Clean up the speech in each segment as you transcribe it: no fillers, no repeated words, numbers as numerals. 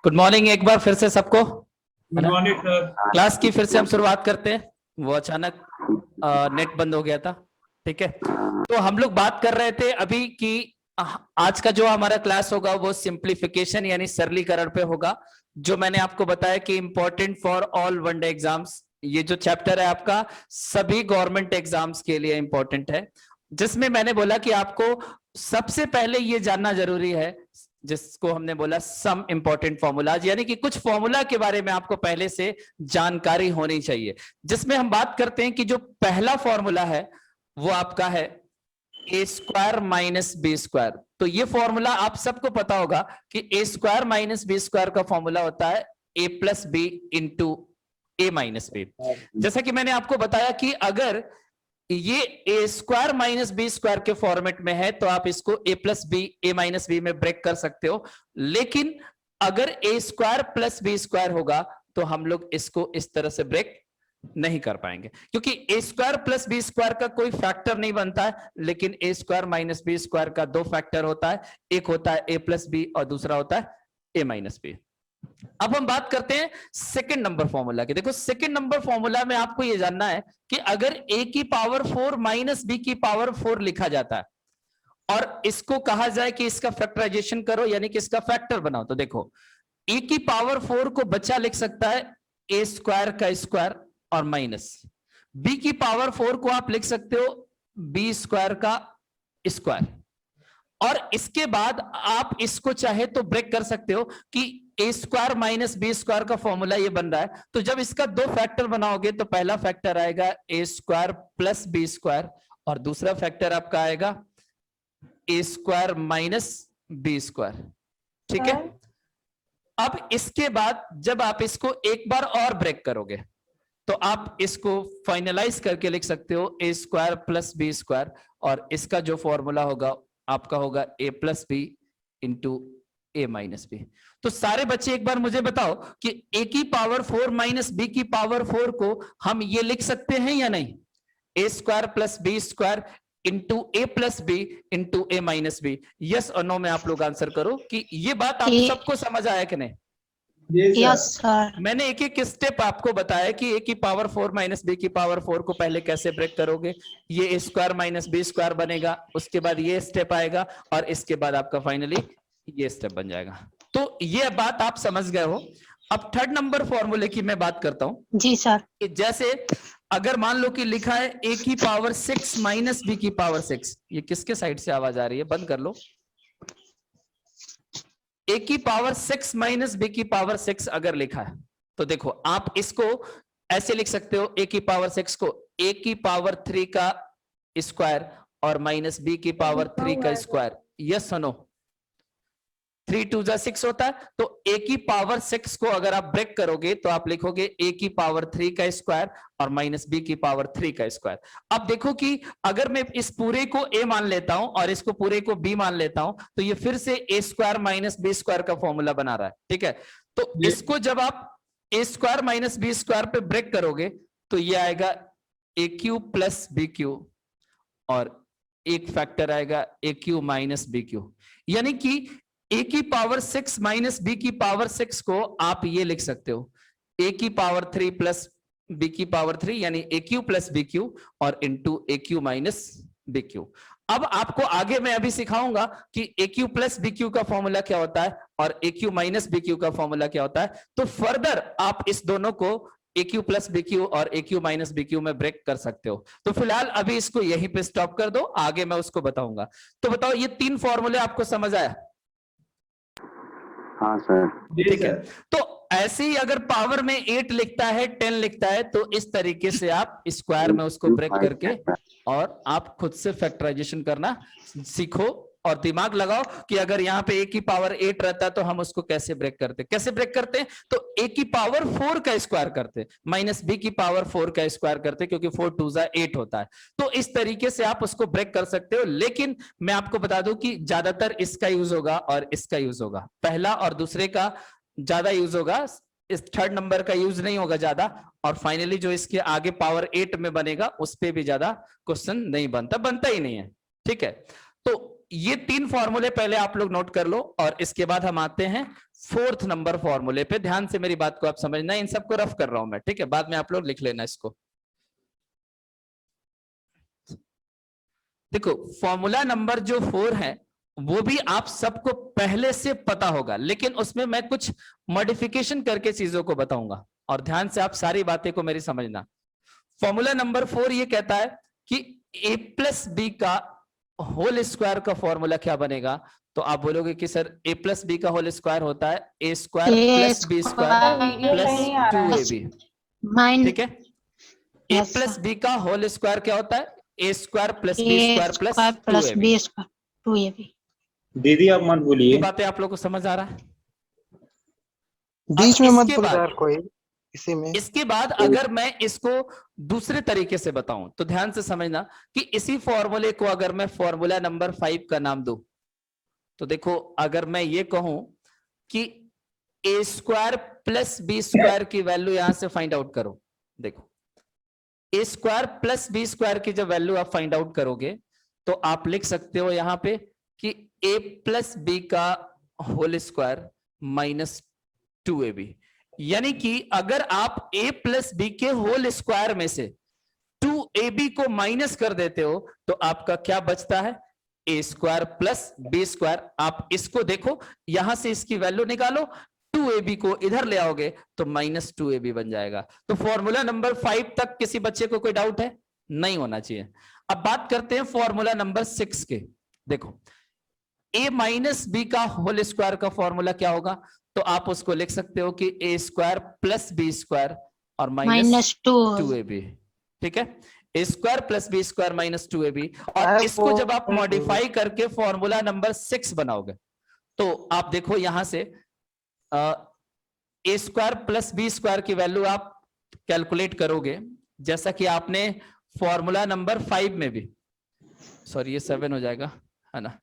Good morning एक बार फिर से सबको। Good morning sir. क्लास की फिर से हम शुरुआत करते हैं। वो अचानक नेट बंद हो गया था। ठीक है, तो हम लोग बात कर रहे थे अभी कि आज का जो हमारा क्लास होगा वो सिंप्लीफिकेशन यानी सरलीकरण पे होगा, जो मैंने आपको बताया कि important for all one day exams. ये जो चैप्टर है आपका सभी गवर्नमेंट एग्जाम्स के लिए इंपॉर्टेंट है, जिसमें मैंने बोला कि आपको सबसे पहले ये जानना जरूरी है, जिसको हमने बोला सम इंपॉर्टेंट फॉर्मूलाज, यानी कि कुछ फॉर्मूला के बारे में आपको पहले से जानकारी होनी चाहिए। जिसमें हम बात करते हैं कि जो पहला फॉर्मूला है वो आपका है A square minus B square. तो ये फॉर्मूला आप सबको पता होगा कि ए स्क्वायर माइनस बी स्क्वायर का फॉर्मूला होता है A plus B into A minus B. जैसा कि मैंने आपको बताया कि अगर ये ए स्क्वायर माइनस बी स्क्वायर के फॉर्मेट में है तो आप इसको ए प्लस बी ए माइनस बी में ब्रेक कर सकते हो, लेकिन अगर ए स्क्वायर प्लस बी स्क्वायर होगा तो हम लोग इसको इस तरह से ब्रेक नहीं कर पाएंगे, क्योंकि ए स्क्वायर प्लस बी स्क्वायर का कोई फैक्टर नहीं बनता है, लेकिन ए स्क्वायर माइनस बी स्क्वायर का दो फैक्टर होता है, एक होता है ए प्लस बी और दूसरा होता है ए माइनस बी। अब हम बात करते हैं सेकंड नंबर फॉर्मूला की। देखो सेकंड नंबर फॉर्मूला में आपको यह जानना है कि अगर a की पावर 4 माइनस बी की पावर 4 लिखा जाता है और इसको कहा जाए कि इसका फैक्टराइजेशन करो यानी कि इसका फैक्टर बनाओ, तो देखो a की पावर 4 को बच्चा लिख सकता है a स्क्वायर का स्क्वायर और माइनस b की पावर 4 को आप लिख सकते हो b स्क्वायर का स्क्वायर, और इसके बाद आप इसको चाहे तो ब्रेक कर सकते हो कि ए स्क्वायर माइनस बी स्क्वायर का फॉर्मूला ये बन रहा है, तो जब इसका दो फैक्टर बनाओगे तो पहला फैक्टर आएगा ए स्क्वायर प्लस बी स्क्वायर और दूसरा फैक्टर आपका आएगा ए स्क्वायर माइनस बी स्क्वायर। ठीक है, अब इसके बाद जब आप इसको एक बार और ब्रेक करोगे तो आप इसको फाइनलाइज करके लिख सकते हो ए स्क्वायर प्लस बी स्क्वायर, और इसका जो फॉर्मूला होगा आपका होगा ए plus B into A minus B. तो सारे बच्चे एक बार मुझे बताओ कि ए की पावर 4 माइनस बी की पावर 4 को हम ये लिख सकते हैं या नहीं, A square plus B square into A plus B into A minus B. Yes और नो में आप लोग आंसर करो कि ये बात आप सबको समझ आया कि नहीं। Yes sir. मैंने एक एक स्टेप आपको बताया कि ए की पावर 4 माइनस बी की पावर 4 को पहले कैसे ब्रेक करोगे, ये ए स्क्वायर माइनस बी स्क्वायर बनेगा, उसके बाद ये स्टेप आएगा और इसके बाद आपका फाइनली ये स्टेप बन जाएगा। तो ये बात आप समझ गए हो। अब थर्ड नंबर फॉर्मूले की मैं बात करता हूं। जी सर। जैसे अगर मान लो कि लिखा है ए की पावर 6 माइनस बी की पावर 6, ये किसके साइड से आवाज आ रही है, बंद कर लो। ए की पावर 6 माइनस बी की पावर 6 अगर लिखा है तो देखो आप इसको ऐसे लिख सकते हो, ए की पावर 6 को ए की पावर 3 का स्क्वायर और माइनस बी की पावर 3 का स्क्वायर। यस नो, 3 2 जा 6 होता है, तो ए की पावर 6 को अगर आप ब्रेक करोगे तो आप लिखोगे ए की पावर 3 का स्क्वायर और माइनस बी की पावर 3 का स्क्वायर। अब देखो कि अगर मैं इस पूरे को ए मान लेता हूं और इसको पूरे को बी मान लेता हूं तो ये फिर से ए स्क्वायर माइनस बी स्क्वायर का फॉर्मूला बना रहा है। ठीक है, तो इसको जब आप ए स्क्वायर माइनस बी स्क्वायर पे ब्रेक करोगे तो ये आएगा ए क्यू प्लस बी क्यू और एक फैक्टर आएगा ए क्यू माइनस बी क्यू, यानी कि ए की पावर 6 माइनस बी की पावर 6 को आप ये लिख सकते हो ए की पावर 3 प्लस बी की पावर 3 यानी ए क्यू प्लस बी क्यू और इंटू ए क्यू माइनस बी क्यू। अब आपको आगे मैं अभी सिखाऊंगा कि A cube plus B cube का फॉर्मूला क्या होता है और A cube minus B cube का फॉर्मूला क्या होता है, तो फर्दर आप इस दोनों को ए क्यू प्लस बी क्यू और A cube minus B Q में ब्रेक कर सकते हो। तो फिलहाल अभी इसको यहीं पे स्टॉप कर दो, आगे मैं उसको बताऊंगा। तो बताओ ये तीन फॉर्मूले आपको समझ आया? हाँ सर। ठीक है, तो ऐसे ही अगर पावर में 8 लिखता है 10 लिखता है तो इस तरीके से आप स्क्वायर में उसको ब्रेक करके और आप खुद से फैक्टराइजेशन करना सीखो और दिमाग लगाओ कि अगर यहाँ पे a की पावर 8 रहता तो हम उसको कैसे ब्रेक करते। कैसे ब्रेक करते हैं तो a की पावर 4 का स्क्वायर करते माइनस b की पावर 4 का स्क्वायर करते, क्योंकि 4 2 जा 8 होता है। तो इस तरीके से आप उसको ब्रेक कर सकते हो, लेकिन मैं आपको बता दूं कि ज्यादातर इसका यूज होगा और इसका यूज होगा, पहला और दूसरे का ज्यादा यूज होगा, इस थर्ड नंबर का यूज नहीं होगा ज्यादा, और फाइनली जो इसके आगे पावर 8 में बनेगा उस पे भी ज्यादा क्वेश्चन नहीं बनता ही नहीं है। ठीक है, तो ये 3 फॉर्मूले पहले आप लोग नोट कर लो और इसके बाद हम आते हैं 4th नंबर फॉर्मूले पे। ध्यान से मेरी बात को आप समझना, इन सबको रफ कर रहा हूं मैं, ठीक है, बाद में आप लोग लिख लेना इसको। देखो फॉर्मूला नंबर जो 4 है वो भी आप सबको पहले से पता होगा, लेकिन उसमें मैं कुछ मॉडिफिकेशन करके चीजों को बताऊंगा और ध्यान से आप सारी बातें को मेरी समझना। फॉर्मूला नंबर 4 ये कहता है कि a प्लस बी का होल स्क्वायर का फॉर्मूला क्या बनेगा। तो आप बोलोगे कि सर a प्लस बी का होल स्क्वायर होता है a square plus B square plus 2ab, ठीक है। a प्लस बी का होल स्क्वायर क्या होता है, a square plus B square plus 2ab। दीदी आप मत ये बोलिए। बातें आप लोग को समझ आ रहा है? बीच में मत इसके बोल बाद यार कोई इसी में। इसके बाद अगर मैं इसको दूसरे तरीके से बताऊं तो ध्यान से समझना कि इसी फॉर्मूले को अगर मैं फॉर्मूला नंबर 5 का नाम दूं तो देखो, अगर मैं ये कहूं कि a square plus B square की वैल्यू यहां से फाइंड आउट करो, देखो a square plus B square की जब वैल्यू आप फाइंड आउट करोगे तो आप लिख सकते हो यहां पे कि a प्लस बी का होल स्क्वायर माइनस 2ab। यानी कि अगर आप a प्लस बी के होल स्क्वायर में से 2ab को माइनस कर देते हो तो आपका क्या बचता है, a square plus B square. आप इसको देखो, यहां से इसकी वैल्यू निकालो, 2ab को इधर ले आओगे तो माइनस 2ab बन जाएगा। तो फॉर्मूला नंबर 5 तक किसी बच्चे को कोई डाउट है? नहीं होना चाहिए। अब बात करते हैं फॉर्मूला नंबर 6 के। देखो a माइनस बी का होल स्क्वायर का फॉर्मूला क्या होगा, तो आप उसको लिख सकते हो कि a square plus B square और माइनस 2ab, ठीक है। a square plus B square minus 2ab। और इसको जब आप मॉडिफाई करके फॉर्मूला नंबर 6 बनाओगे तो आप देखो यहां से a square plus B square की वैल्यू आप कैलकुलेट करोगे, जैसा कि आपने फॉर्मूला नंबर 5 में भी, सॉरी ये 7 हो जाएगा है ना,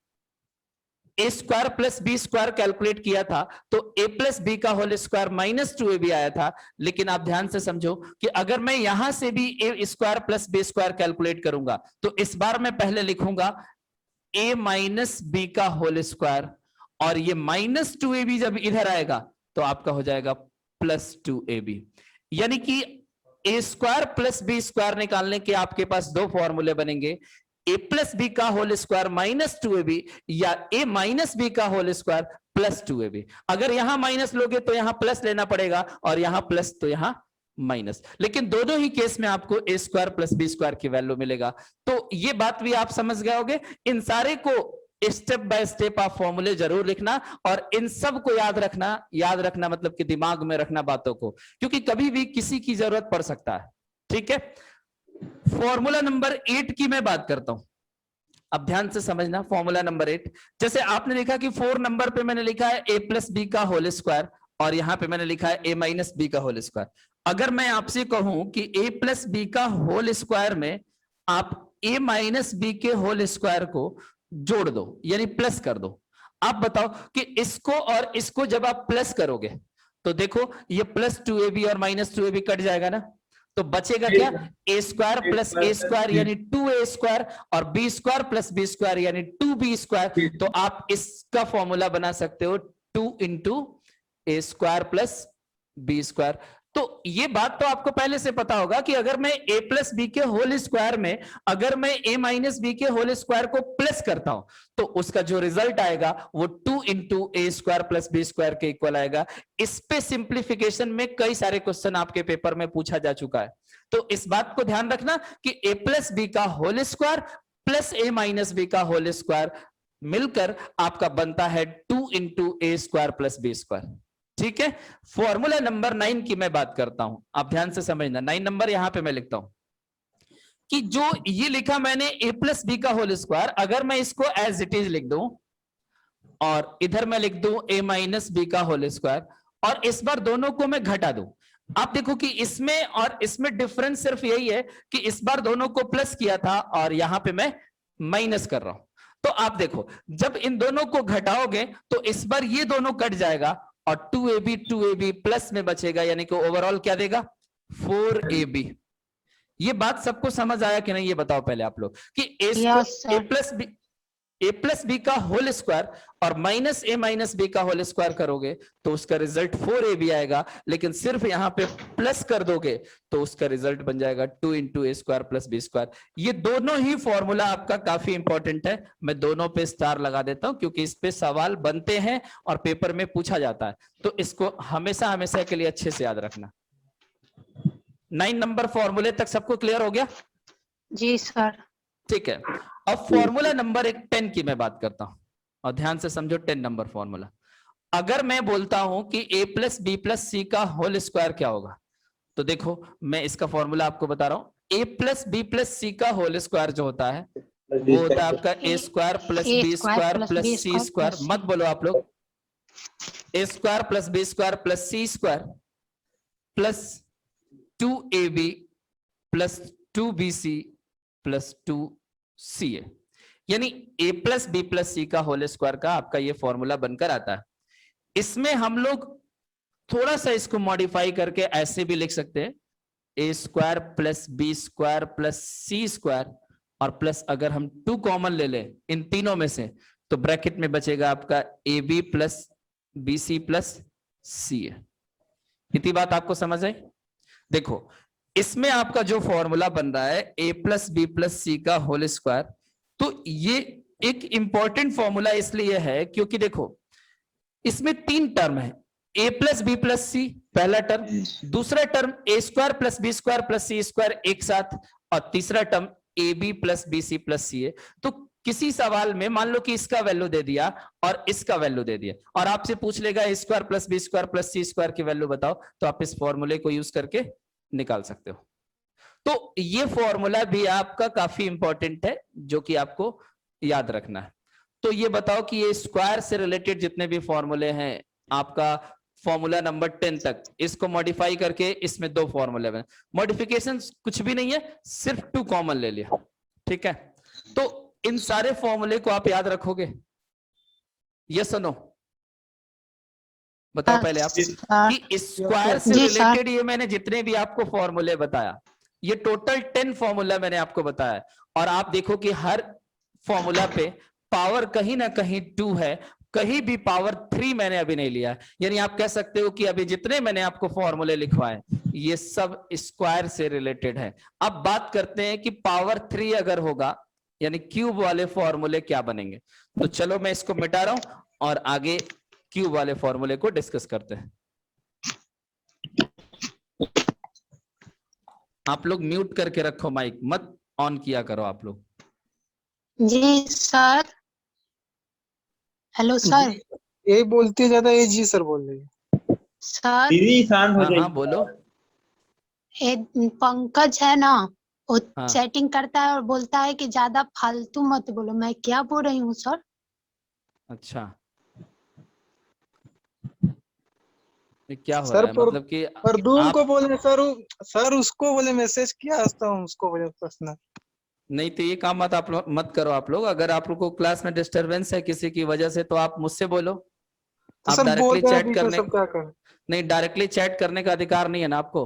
a square plus B square calculate किया था तो a प्लस बी का होल स्क्वायर माइनस 2ab आया था। लेकिन आप ध्यान से समझो कि अगर मैं यहां से भी a square plus B square calculate करूंगा तो इस बार मैं पहले लिखूंगा a माइनस बी का होल स्क्वायर और ये माइनस 2ab जब इधर आएगा तो आपका हो जाएगा प्लस 2ab। यानी कि a square plus B square निकालने के आपके पास दो फॉर्मूले बनेंगे, a प्लस बी का होल स्क्वायर माइनस 2ab या a माइनस बी का होल स्क्वायर प्लस 2ab। अगर यहां माइनस लोगे तो यहां प्लस लेना पड़ेगा और यहां प्लस तो यहां माइनस, लेकिन दोनों ही केस में आपको a square plus B square की वैल्यू मिलेगा। तो ये बात भी आप समझ गए होगे। इन सारे को स्टेप बाय स्टेप आप फॉर्मूले जरूर लिखना और इन सब को याद रखना मतलब कि दिमाग में रखना बातों को, क्योंकि कभी भी किसी की जरूरत पड़ सकता है, ठीक है। फॉर्मूला नंबर 8 की मैं बात करता हूं, अब ध्यान से समझना। फॉर्मूला नंबर 8, जैसे आपने लिखा कि 4 नंबर पे मैंने लिखा है a प्लस बी का होल स्क्वायर और यहां पे मैंने लिखा है a माइनस बी का होल स्क्वायर। अगर मैं आपसे कहूं कि a प्लस बी का होल स्क्वायर में आप a माइनस बी के होल स्क्वायर को जोड़ दो यानी प्लस कर दो, आप बताओ कि इसको और इसको जब आप प्लस करोगे तो देखो ये प्लस 2ab और माइनस 2ab कट जाएगा ना, तो बचेगा क्या, a square plus a square यानी 2a स्क्वायर और b square plus b square यानी 2b स्क्वायर। तो आप इसका फॉर्मूला बना सकते हो 2 into a square plus b square. तो ये बात तो आपको पहले से पता होगा कि अगर मैं a प्लस बी के होल स्क्वायर में अगर मैं a माइनस बी के होल स्क्वायर को प्लस करता हूं तो उसका जो रिजल्ट आएगा वो 2 इंटू ए स्क्वायर प्लस बी स्क्वायर के इक्वल आएगा। इस पे सिंप्लीफिकेशन में कई सारे क्वेश्चन आपके पेपर में पूछा जा चुका है, तो इस बात को ध्यान रखना कि a प्लस बी का whole square plus a minus B का होल स्क्वायर मिलकर आपका बनता है 2 इंटू ए स्क्वायर प्लस बी स्क्वायर, ठीक है। फॉर्मूला नंबर 9 की मैं बात करता हूं, आप ध्यान से समझना। 9 नंबर यहां पे मैं लिखता हूं कि जो ये लिखा मैंने a प्लस बी का होल स्क्वायर, अगर मैं इसको एज इट इज लिख दूं और इधर मैं लिख दूं a माइनस बी का होल स्क्वायर और इस बार दोनों को मैं घटा दूं, आप देखो कि इसमें और इसमें डिफरेंस सिर्फ यही है कि इस बार दोनों को प्लस किया था और यहां पे मैं माइनस कर रहा हूं। तो आप देखो जब इन दोनों को घटाओगे तो इस बार ये दोनों कट जाएगा और 2ab प्लस में बचेगा, यानी कि ओवरऑल क्या देगा 4ab। ये बात सबको समझ आया कि नहीं ये बताओ पहले आप लोग कि a plus b a plus B का होल स्क्वायर और माइनस ए माइनस बी का होल स्क्वायर करोगे तो उसका रिजल्ट 4ab आएगा, लेकिन सिर्फ यहां पे प्लस कर दोगे तो उसका रिजल्ट बन जाएगा 2 इंटू ए स्क्वायर प्लस बी स्क्वायर। ये दोनों ही फॉर्मूला आपका काफी इंपॉर्टेंट है, मैं दोनों पे स्टार लगा देता हूं क्योंकि इस पे सवाल बनते हैं और पेपर में पूछा जाता है, तो इसको हमेशा हमेशा के लिए अच्छे से याद रखना। 9 नंबर फॉर्मूले तक सबको क्लियर हो गया? जी सर। ठीक है, अब फॉर्मूला नंबर 10 की मैं बात करता हूं और ध्यान से समझो 10 नंबर फॉर्मूला। अगर मैं बोलता हूं कि a plus B plus c का होल स्क्वायर क्या होगा, तो देखो मैं इसका फॉर्मूला आपको बता रहा हूं। a plus B plus c का होल स्क्वायर जो होता है वो होता है आपका a square plus B square plus C square, मत बोलो आप लोग, a square plus B square plus C square plus 2ab plus 2bc plus 2ca, यानी a plus B plus c का होल स्क्वायर का आपका ये फॉर्मूला बनकर आता है। इसमें हम लोग थोड़ा सा इसको मॉडिफाई करके ऐसे भी लिख सकते हैं, A square plus B square plus C square और प्लस अगर हम 2 कॉमन ले लें इन तीनों में से तो ब्रैकेट में बचेगा आपका A B plus B C plus C A. इतनी बात आपको समझ आई? देखो इसमें आपका जो फॉर्मूला बन रहा है a plus B plus c का होल स्क्वायर, तो ये एक इंपॉर्टेंट फॉर्मूला इसलिए है क्योंकि देखो इसमें 3 टर्म है, a plus B plus C पहला टर्म, दूसरा term a square plus B square plus C square एक साथ, और तीसरा term A B plus B C plus C A. तो किसी सवाल में मान लो कि इसका वैल्यू दे दिया और इसका वैल्यू दे दिया और आपसे पूछ लेगा a square plus B square plus C square की वैल्यू बताओ, तो आप इस फॉर्मूले को यूज करके निकाल सकते हो। तो ये फॉर्मूला भी आपका काफी इंपॉर्टेंट है जो कि आपको याद रखना है। तो ये बताओ कि ये स्क्वायर से रिलेटेड जितने भी फॉर्मूले हैं आपका फॉर्मूला नंबर 10 तक, इसको मॉडिफाई करके इसमें 2 फॉर्मूले बने, मॉडिफिकेशन कुछ भी नहीं है, सिर्फ 2 कॉमन ले लिया, ठीक है। तो इन सारे फॉर्मूले को आप याद रखोगे? यस और नो? बताओ पहले आप कि स्क्वायर से रिलेटेड ये मैंने जितने भी आपको फॉर्मूले बताया, ये टोटल 10 फॉर्मूला मैंने आपको बताया, और आप देखो कि हर फॉर्मूला पे पावर कहीं ना कहीं 2 है, कहीं भी पावर 3 मैंने अभी नहीं लिया। यानी आप कह सकते हो कि अभी जितने मैंने आपको फॉर्मूले लिखवाए ये सब स्क्वायर से रिलेटेड है। अब बात करते हैं कि पावर 3 अगर होगा यानी क्यूब वाले फॉर्मूले क्या बनेंगे। तो चलो मैं इसको मिटा रहा हूं और आगे क्यूब वाले फॉर्मूले को डिस्कस करते हैं। आप लोग म्यूट करके रखो, माइक मत ऑन किया करो आप लोग। जी सर। Hello sir. यही बोलती है ज्यादा, ये जी सर बोल रही है। सर दीदी शांत हो हाँ जाइए। हाँ बोलो। ये पंकज है ना, वो हाँ चैटिंग करता है और बोलता है कि ज्यादा फालतू मत बोलो। मैं क्या बोल रही हूँ सर? अच्छा, ये क्या हो सर रहा है मतलब कि परदूम आप को बोले सर उसको बोले मैसेज किया हूँ उसको बोले पर्सनल। नहीं, तो ये काम मत आप लोग मत करो आप लोग। अगर आप लोग को क्लास में डिस्टरबेंस है किसी की वजह से तो आप मुझसे बोलो। तो आप सर बोल डायरेक्टली रहे हैं चैट बीच में, करने सब क्या करें? नहीं, डायरेक्टली चैट करने का अधिकार नहीं है ना आपको।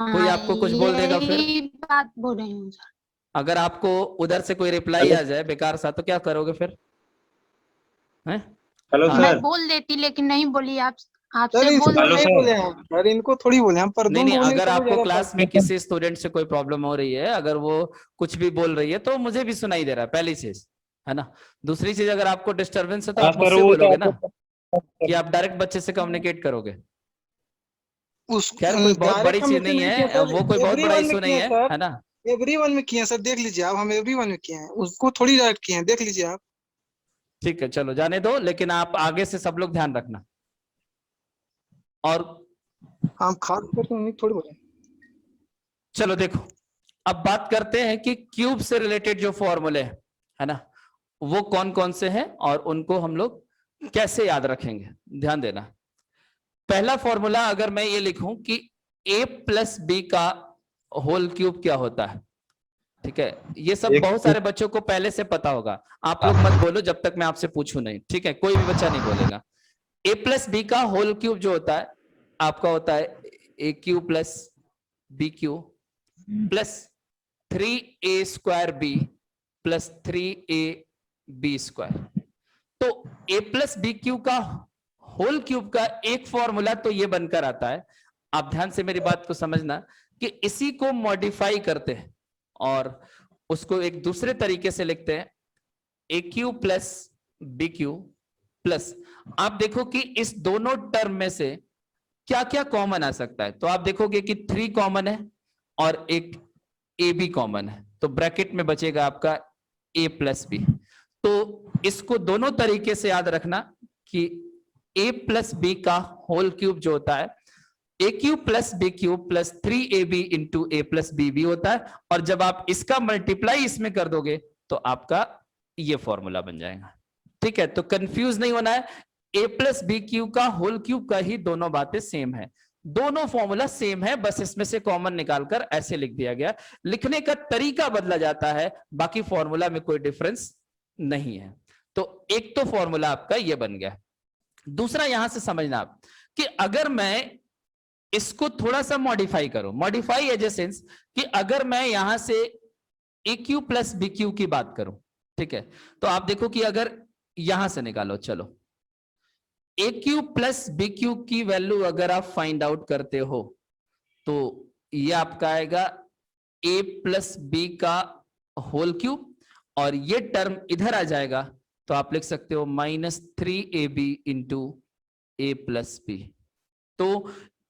कोई हाँ आपको कुछ बोल देगा फिर, यही बात बोल रही हूँ सर। अगर आपको उधर से कोई रिप्लाई आ जाए बेकार सा तो क्या करोगे फिर? हैं? हेलो हाँ। मैं सर। बोल देती लेकिन नहीं बोली। आप सर आपसे इसको बोल हेलो नहीं सर। बोले हम, सर इनको थोड़ी बोले हम, नहीं परदूम नहीं, को बोले अगर तो वो आपको ज्यादा क्लास में किसी स्टूडेंट से कोई प्रॉब्लम हो रही है, अगर वो कुछ भी बोल रही है तो मुझे भी सुनाई दे रहा है, पहली चीज है ना। दूसरी चीज, अगर आपको डिस्टरबेंस है तो हाँ आप सर, मुझसे वो बोलोगे ना, तो कि आप डायरेक्ट बच्चे से कम्युनिकेट करोगे। उस खैर कोई बहुत बड़ी डायरेक्ट हम चीज इसे नहीं नहीं किया है, सर, वो कोई बहुत बड़ा एवरीवन में इशू किए नहीं हैं सर, है ना। एवरीवन में किए हैं सर, देख लीजिए आप, हम एवरीवन में किए हैं, उसको थोड़ी डायरेक्ट किए हैं, देख लीजिए आप। ठीक है चलो जाने दो, लेकिन आप आगे से सब लोग ध्यान रखना। और हम खास करके उन्हीं थोड़ी बोले। चलो देखो, अब बात करते हैं कि क्यूब से रिलेटेड जो फॉर्मूले है ना, वो कौन कौन से हैं और उनको हम लोग कैसे याद रखेंगे, ध्यान देना। पहला फॉर्मूला अगर मैं ये लिखूं कि a प्लस बी का होल क्यूब क्या होता है, ठीक है, ये सब बहुत सारे बच्चों को पहले से पता होगा। आप लोग मत बोलो जब तक मैं आपसे पूछूं नहीं, ठीक है, कोई भी बच्चा नहीं बोलेगा। a प्लस बी का होल क्यूब जो होता है आपका होता है A cube plus B cube plus 3a square B plus 3a B square. तो ए प्लस बी क्यू का होल क्यूब का एक फॉर्मूला तो ये बनकर आता है। आप ध्यान से मेरी बात को समझना कि इसी को मॉडिफाई करते हैं और उसको एक दूसरे तरीके से लिखते हैं A cube plus B cube plus. आप देखो कि इस दोनों टर्म में से क्या क्या कॉमन आ सकता है। तो आप देखोगे कि 3 कॉमन है और एक ए बी कॉमन है, तो ब्रैकेट में बचेगा आपका ए प्लस बी। तो इसको दोनों तरीके से याद रखना कि ए प्लस बी का होल क्यूब जो होता है A cube plus B cube plus 3ab into A plus B भी होता है, और जब आप इसका मल्टीप्लाई इसमें कर दोगे तो आपका ये फॉर्मूला बन जाएगा। ठीक है, तो कंफ्यूज नहीं होना है, ए प्लस बी क्यूब का होल क्यूब का ही दोनों बातें सेम है, दोनों फॉर्मूला सेम है, बस इसमें से कॉमन निकालकर ऐसे लिख दिया गया। लिखने का तरीका बदला जाता है, बाकी फॉर्मूला में कोई डिफरेंस नहीं है। तो एक तो फॉर्मूला आपका ये बन गया। दूसरा यहां से समझना आप कि अगर मैं इसको थोड़ा सा मॉडिफाई करूं, मॉडिफाई एज ए सेंस कि अगर मैं यहां से ए क्यू प्लस बी क्यू की बात करूं, ठीक है, तो आप देखो कि अगर यहां से निकालो, चलो ए क्यू प्लस बी क्यू की वैल्यू अगर आप फाइंड आउट करते हो तो ये आपका आएगा ए प्लस बी का होल क्यूब, और ये टर्म इधर आ जाएगा तो आप लिख सकते हो -3ab into A plus B. तो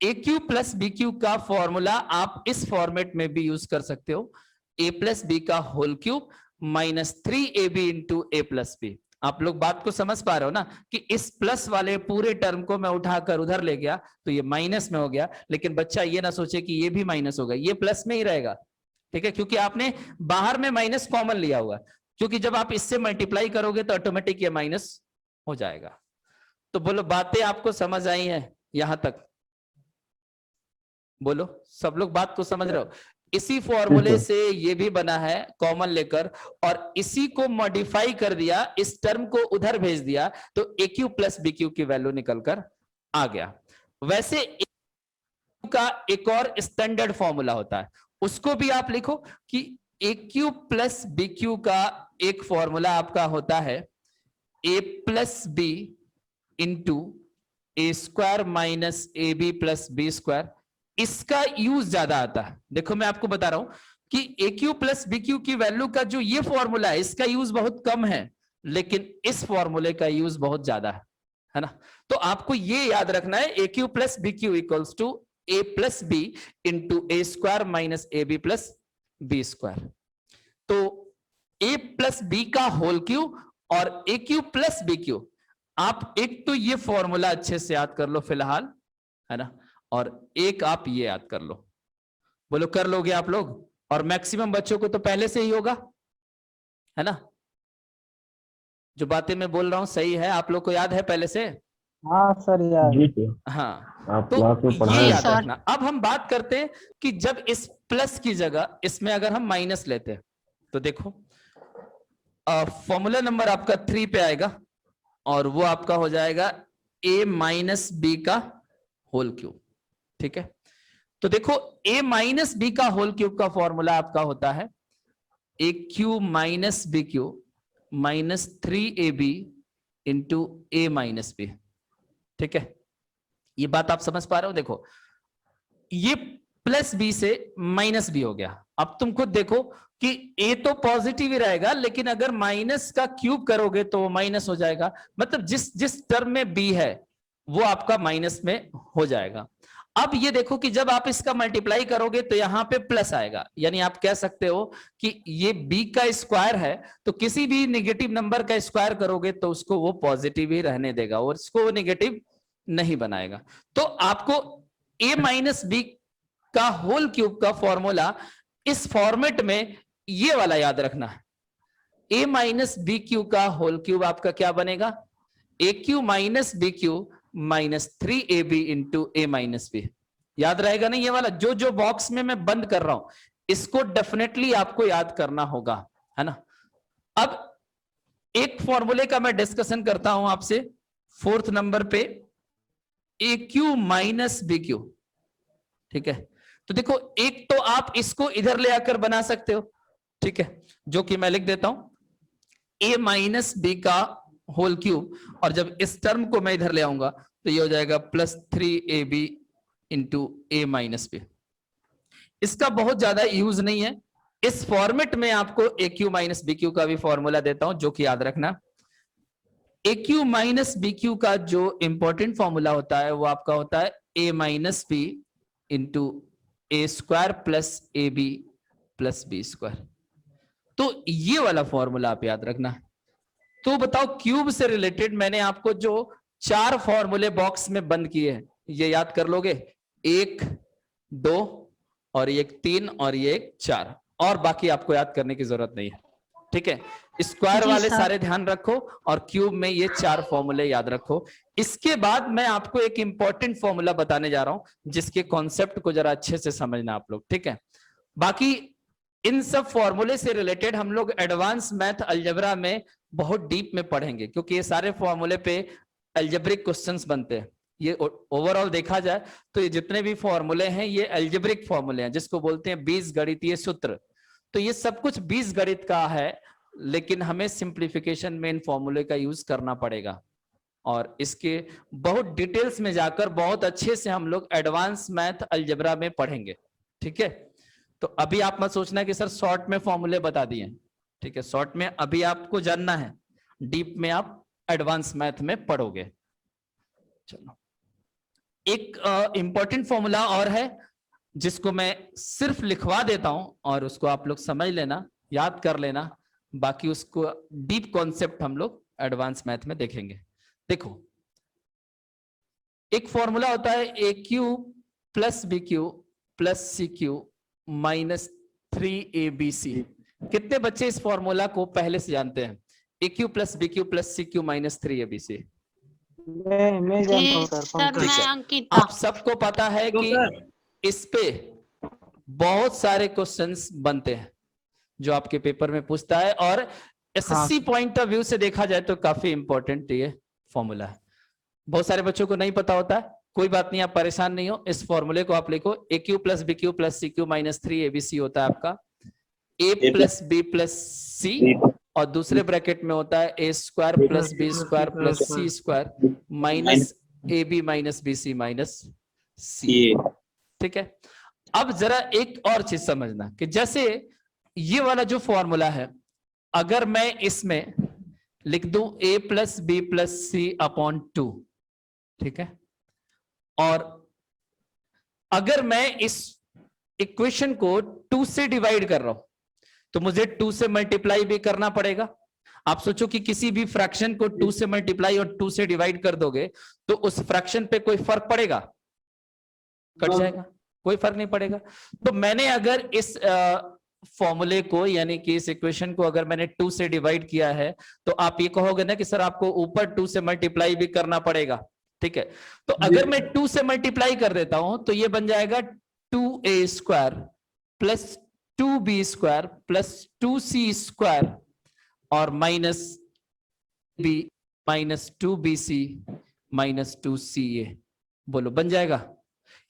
ए क्यूब प्लस बी क्यूब का फॉर्मूला आप इस फॉर्मेट में भी यूज कर सकते हो, ए प्लस बी का whole cube -3ab into A plus B. आप लोग बात को समझ पा रहे हो ना कि इस प्लस वाले पूरे टर्म को मैं उठाकर उधर ले गया तो ये माइनस में हो गया, लेकिन बच्चा ये ना सोचे कि ये भी माइनस होगा, ये प्लस में ही रहेगा। ठीक है, क्योंकि आपने बाहर में माइनस कॉमन लिया हुआ है, क्योंकि जब आप इससे मल्टीप्लाई करोगे तो ऑटोमेटिक ये माइनस हो जाएगा। तो बोलो बातें आपको समझ आई हैं यहां तक? बोलो सब लोग बात को समझ रहे हो? इसी फॉर्मूले से ये भी बना है कॉमन लेकर, और इसी को मॉडिफाई कर दिया, इस टर्म को उधर भेज दिया तो ए क्यू प्लस बी क्यू की वैल्यू निकलकर आ गया। वैसे का एक और स्टैंडर्ड फॉर्मूला होता है, उसको भी आप लिखो कि A cube plus B cube का एक फॉर्मूला आपका होता है A plus B into A square minus A B plus B square. इसका यूज ज्यादा आता है। देखो मैं आपको बता रहा हूं कि A cube plus B Q की वैल्यू का जो ये फॉर्मूला है इसका यूज बहुत कम है, लेकिन इस फॉर्मूले का यूज बहुत ज्यादा है ना। तो आपको ये याद रखना है A cube plus B cube equals to A plus B into A square minus A B plus B square. तो ए प्लस बी का होल क्यूब और A cube plus B cube, आप एक तो ये फॉर्मूला अच्छे से याद कर लो फिलहाल, है ना, और एक आप ये याद कर लो। बोलो कर लोगे आप लोग? और मैक्सिमम बच्चों को तो पहले से ही होगा, है ना? जो बातें मैं बोल रहा हूं सही है, आप लोग को याद है पहले से? हाँ सर यार। हाँ, आप तो क्लास में ये पढ़ाए याद सर। रखना। अब हम बात करते हैं कि जब इस प्लस की जगह इसमें अगर हम माइनस लेते हैं तो देखो फॉर्मूला नंबर आपका 3 पे आएगा और वो आपका हो जाएगा a माइनस बी का होल क्यूब। ठीक है, तो देखो a माइनस बी का होल क्यूब का फॉर्मूला आपका होता है A cube minus B cube minus 3ab into A minus B. ठीक है, ये बात आप समझ पा रहे हो? देखो ये प्लस बी से माइनस बी हो गया। अब तुम खुद देखो कि ए तो पॉजिटिव ही रहेगा, लेकिन अगर माइनस का क्यूब करोगे तो माइनस हो जाएगा, मतलब जिस जिस टर्म में बी है वो आपका माइनस में हो जाएगा। अब ये देखो कि जब आप इसका मल्टीप्लाई करोगे तो यहां पे प्लस आएगा, यानी आप कह सकते हो कि ये b का स्क्वायर है तो किसी भी नेगेटिव नंबर का स्क्वायर करोगे तो उसको वो पॉजिटिव ही रहने देगा और इसको वो नेगेटिव नहीं बनाएगा। तो आपको a माइनस बी का होल क्यूब का फॉर्मूला इस फॉर्मेट में ये वाला याद रखना है। a माइनस बी क्यू का होल क्यूब आपका क्या बनेगा? A cube minus B cube minus 3ab into A minus B. याद रहेगा ना ये वाला? जो जो बॉक्स में मैं बंद कर रहा हूं इसको डेफिनेटली आपको याद करना होगा, है ना। अब एक फॉर्मूले का मैं डिस्कशन करता हूं आपसे 4th नंबर पे, ए क्यू माइनस बी क्यू। ठीक है, तो देखो एक तो आप इसको इधर ले आकर बना सकते हो, ठीक है, जो कि मैं लिख देता हूं a माइनस बी का होल क्यूब, और जब इस टर्म को मैं इधर ले आऊंगा तो ये हो जाएगा +3ab into a minus B. इसका बहुत ज्यादा यूज नहीं है। इस फॉर्मेट में आपको ए क्यू माइनस बी क्यू का भी फॉर्मूला देता हूं, जो कि याद रखना। ए क्यू माइनस बी क्यू का जो इंपॉर्टेंट फॉर्मूला होता है वो आपका होता है A minus B into A square plus A B plus B square. तो ये वाला फॉर्मूला आप याद रखना। तो बताओ, क्यूब से रिलेटेड मैंने आपको जो 4 फॉर्मूले बॉक्स में बंद किए हैं, ये याद कर लोगे? 1, 2 और ये 3 और ये 4, और बाकी आपको याद करने की जरूरत नहीं है। ठीक है, स्क्वायर जी वाले सर। सारे ध्यान रखो और क्यूब में ये 4 फॉर्मूले याद रखो। इसके बाद मैं आपको एक इंपॉर्टेंट फॉर्मूला बताने जा रहा हूं, जिसके कॉन्सेप्ट को जरा अच्छे से समझना आप लोग। ठीक है, बाकी इन सब फॉर्मूले से रिलेटेड हम लोग एडवांस मैथ अलजेब्रा में बहुत डीप में पढ़ेंगे, क्योंकि ये सारे फॉर्मूले पे अलजेब्रिक क्वेश्चंस बनते हैं। ये ओवरऑल देखा जाए तो ये जितने भी फॉर्मूले हैं ये अलजेब्रिक फॉर्मूले हैं, जिसको बोलते हैं बीजगणितीय सूत्र। तो ये सब कुछ बीजगणित का है, लेकिन हमें सिंप्लीफिकेशन में इन फॉर्मूले का यूज करना पड़ेगा, और इसके बहुत डिटेल्स में जाकर बहुत अच्छे से हम लोग एडवांस मैथ अलजेब्रा में पढ़ेंगे। ठीक है, तो अभी आप मत सोचना कि सर शॉर्ट में फॉर्मूले बता दिए। ठीक है, शॉर्ट में अभी आपको जानना है, डीप में आप एडवांस मैथ में पढ़ोगे। चलो, एक इंपॉर्टेंट फॉर्मूला और है, जिसको मैं सिर्फ लिखवा देता हूं और उसको आप लोग समझ लेना, याद कर लेना, बाकी उसको डीप कॉन्सेप्ट हम लोग एडवांस मैथ में देखेंगे। देखो, एक फॉर्मूला होता है A cube plus B cube plus C cube minus 3abc। कितने बच्चे इस फॉर्मूला को पहले से जानते हैं? A cube plus B cube plus C cube minus 3abc। मैं जानता हूँ सर, सर ठीक मैं है, अंकिता। आप सबको पता है कि इस पे बहुत सारे क्वेश्चंस बनते हैं जो आपके पेपर में पूछता है, और एसएससी पॉइंट ऑफ व्यू से देखा जाए तो काफी इंपॉर्टेंट ये फॉर्मूला है। बहुत सारे बच्चों को नहीं पता होता है, कोई बात नहीं, आप परेशान नहीं हो। इस फॉर्मूले को आप लिखो, A cube plus B cube plus C cube minus 3abc होता है आपका A plus B plus C, और दूसरे ब्रैकेट में होता है A square plus B square plus C square minus A B minus B C minus C. ठीक है, अब जरा एक और चीज समझना कि जैसे ये वाला जो फॉर्मूला है, अगर मैं इसमें लिख दूं a plus B plus c upon 2, ठीक है, और अगर मैं इस इक्वेशन को 2 से डिवाइड कर रहा हूं तो मुझे 2 से मल्टीप्लाई भी करना पड़ेगा। आप सोचो कि किसी भी फ्रैक्शन को 2 से मल्टीप्लाई और 2 से डिवाइड कर दोगे तो उस फ्रैक्शन पे कोई फर्क पड़ेगा? कट जाएगा, कोई फर्क नहीं पड़ेगा। तो मैंने अगर इस फॉर्मूले को, यानी कि इस इक्वेशन को अगर मैंने 2 से डिवाइड किया है, तो आप ये कहोगे ना कि सर आपको ऊपर 2 से मल्टीप्लाई भी करना पड़ेगा। ठीक है, तो अगर मैं 2 से मल्टीप्लाई कर देता हूं तो ये बन जाएगा 2a square plus 2b square plus 2c square और minus b minus 2bc minus 2ca। बोलो, बन जाएगा?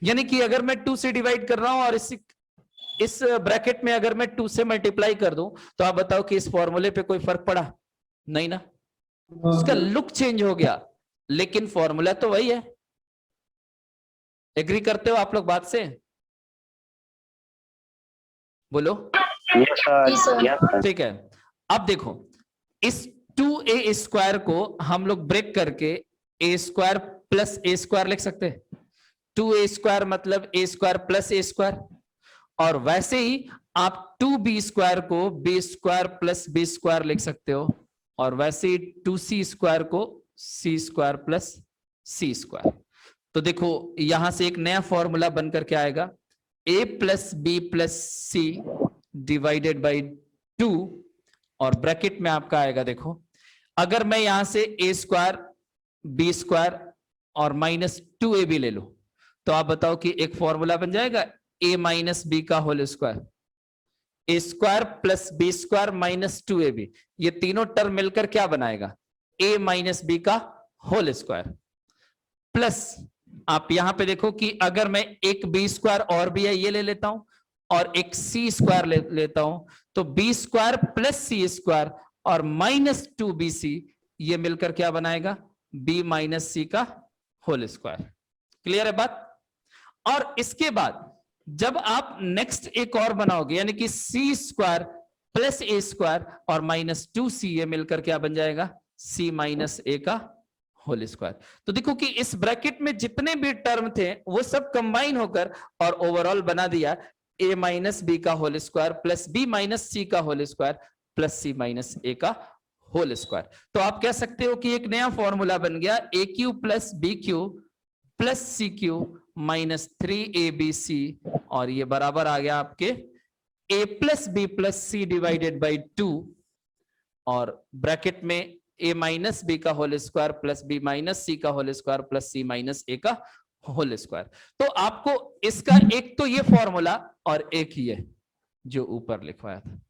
यानी कि अगर मैं 2 से डिवाइड कर रहा हूं और इस ब्रैकेट में अगर मैं 2 से मल्टीप्लाई कर दूं, तो आप बताओ कि इस फॉर्मूले पे कोई फर्क पड़ा? नहीं ना, उसका लुक चेंज हो गया, लेकिन फॉर्मूला तो वही है। एग्री करते हो आप लोग बात से? बोलो। ठीक है, अब देखो, इस 2a स्क्वायर को हम लोग ब्रेक करके a square plus a square लिख सकते हैं। 2a स्क्वायर मतलब a square plus a square, और वैसे ही आप 2b स्क्वायर को b square plus b square लिख सकते हो, और वैसे ही 2c स्क्वायर को c square plus c square. तो देखो, यहां से एक नया फॉर्मूला बनकर के आएगा, a plus B plus C divided by 2, और ब्रैकेट में आपका आएगा, देखो अगर मैं यहां से a स्क्वायर बी स्क्वायर और माइनस 2ab ले लो, तो आप बताओ कि एक फॉर्मूला बन जाएगा a माइनस बी का whole square, A square plus B square minus 2ab। ये तीनों टर्म मिलकर क्या बनाएगा? a माइनस बी का होल स्क्वायर, प्लस आप यहां पे देखो कि अगर मैं एक बी स्क्वायर और भी है ये ले लेता हूं और एक सी स्क्वायर लेता हूं, तो बी स्क्वायर प्लस सी स्क्वायर और -2bc ये मिलकर क्या बनाएगा, b माइनस सी का होल स्क्वायर। क्लियर है बात? और इसके बाद जब आप नेक्स्ट एक और बनाओगे, यानी कि सी स्क्वायर प्लस ए स्क्वायर और -2c ये मिलकर क्या बन जाएगा, c माइनस ए का होल स्क्वायर। तो देखो कि इस ब्रैकेट में जितने भी टर्म थे वो सब कंबाइन होकर और ओवरऑल बना दिया a माइनस बी का whole square plus b minus C का whole square plus c minus A का होल स्क्वायर। तो आप कह सकते हो कि एक नया फॉर्मूला बन गया A cube plus B cube plus C cube minus 3abc, और ये बराबर आ गया आपके a plus B plus C divided by 2 और ब्रैकेट में a माइनस बी का whole square plus b minus C का whole square plus c minus A का होल स्क्वायर। तो आपको इसका एक तो ये फॉर्मूला और एक ये जो ऊपर लिखवाया था,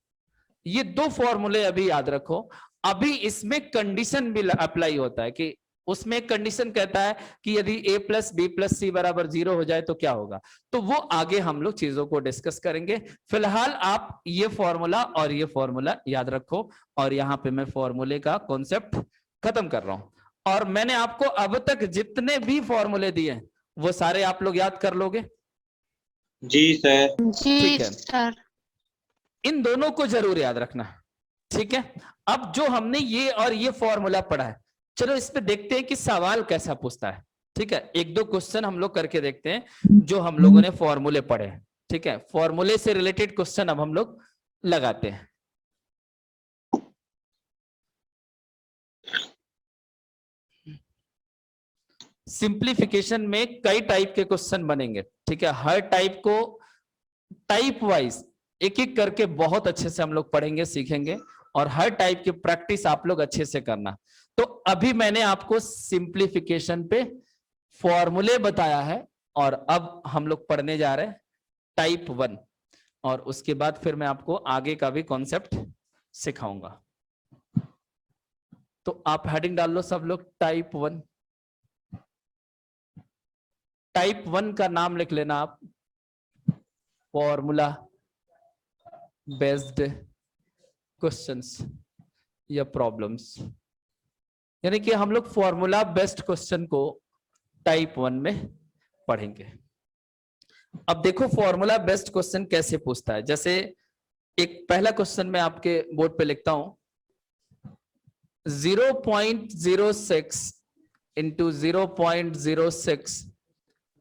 ये दो फॉर्मूले अभी याद रखो। अभी इसमें कंडीशन भी अप्लाई होता है कि उसमें एक कंडीशन कहता है कि यदि a प्लस बी प्लस सी बराबर 0 हो जाए तो क्या होगा, तो वो आगे हम लोग चीजों को डिस्कस करेंगे। फिलहाल आप ये फॉर्मूला और ये फॉर्मूला याद रखो, और यहां पे मैं फॉर्मूले का कॉन्सेप्ट खत्म कर रहा हूं। और मैंने आपको अब तक जितने भी फॉर्मूले दिए वो सारे आप लोग याद कर लोगे? जी सर। जी ठीक है। सर। इन दोनों को जरूर याद रखना, ठीक है। अब जो हमने ये और ये फॉर्मूला पढ़ा है, चलो इस पे देखते हैं कि सवाल कैसा पूछता है। ठीक है, एक दो क्वेश्चन हम लोग करके देखते हैं जो हम लोगों ने फॉर्मूले पढ़े हैं। ठीक है, फॉर्मूले से रिलेटेड क्वेश्चन अब हम लोग लगाते हैं। सिंप्लीफिकेशन में कई टाइप के क्वेश्चन बनेंगे। ठीक है, हर टाइप को टाइप वाइज एक एक करके बहुत अच्छे से हम लोग पढ़ेंगे, सीखेंगे, और हर टाइप की प्रैक्टिस आप लोग अच्छे से करना। तो अभी मैंने आपको सिंप्लीफिकेशन पे फॉर्मूले बताया है, और अब हम लोग पढ़ने जा रहे हैं टाइप 1, और उसके बाद फिर मैं आपको आगे का भी कॉन्सेप्ट सिखाऊंगा। तो आप हेडिंग डाल लो सब लोग, टाइप 1। टाइप 1 का नाम लिख लेना आप, फॉर्मूला बेस्ड क्वेश्चंस या प्रॉब्लम्स। यानी कि हम लोग फॉर्मूला बेस्ड क्वेश्चन को टाइप 1 में पढ़ेंगे। अब देखो फॉर्मूला बेस्ड क्वेश्चन कैसे पूछता है। जैसे एक पहला क्वेश्चन मैं आपके बोर्ड पे लिखता हूं, 0.06 into 0.06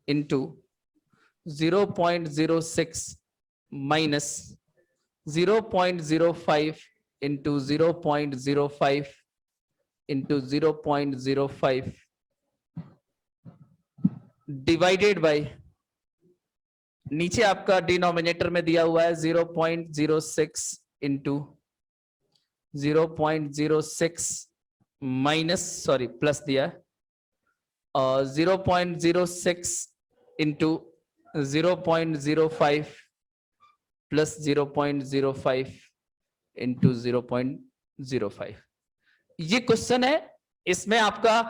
into 0.06 minus 0.05 into 0.05 into 0.05 divided by, नीचे आपका डिनोमिनेटर में दिया हुआ है 0.06 इंटू 0.06 माइनस, सॉरी प्लस दिया है, और 0.06 इंटू 0.05 प्लस 0.05 इंटू 0.05। ये क्वेश्चन है। इसमें आपका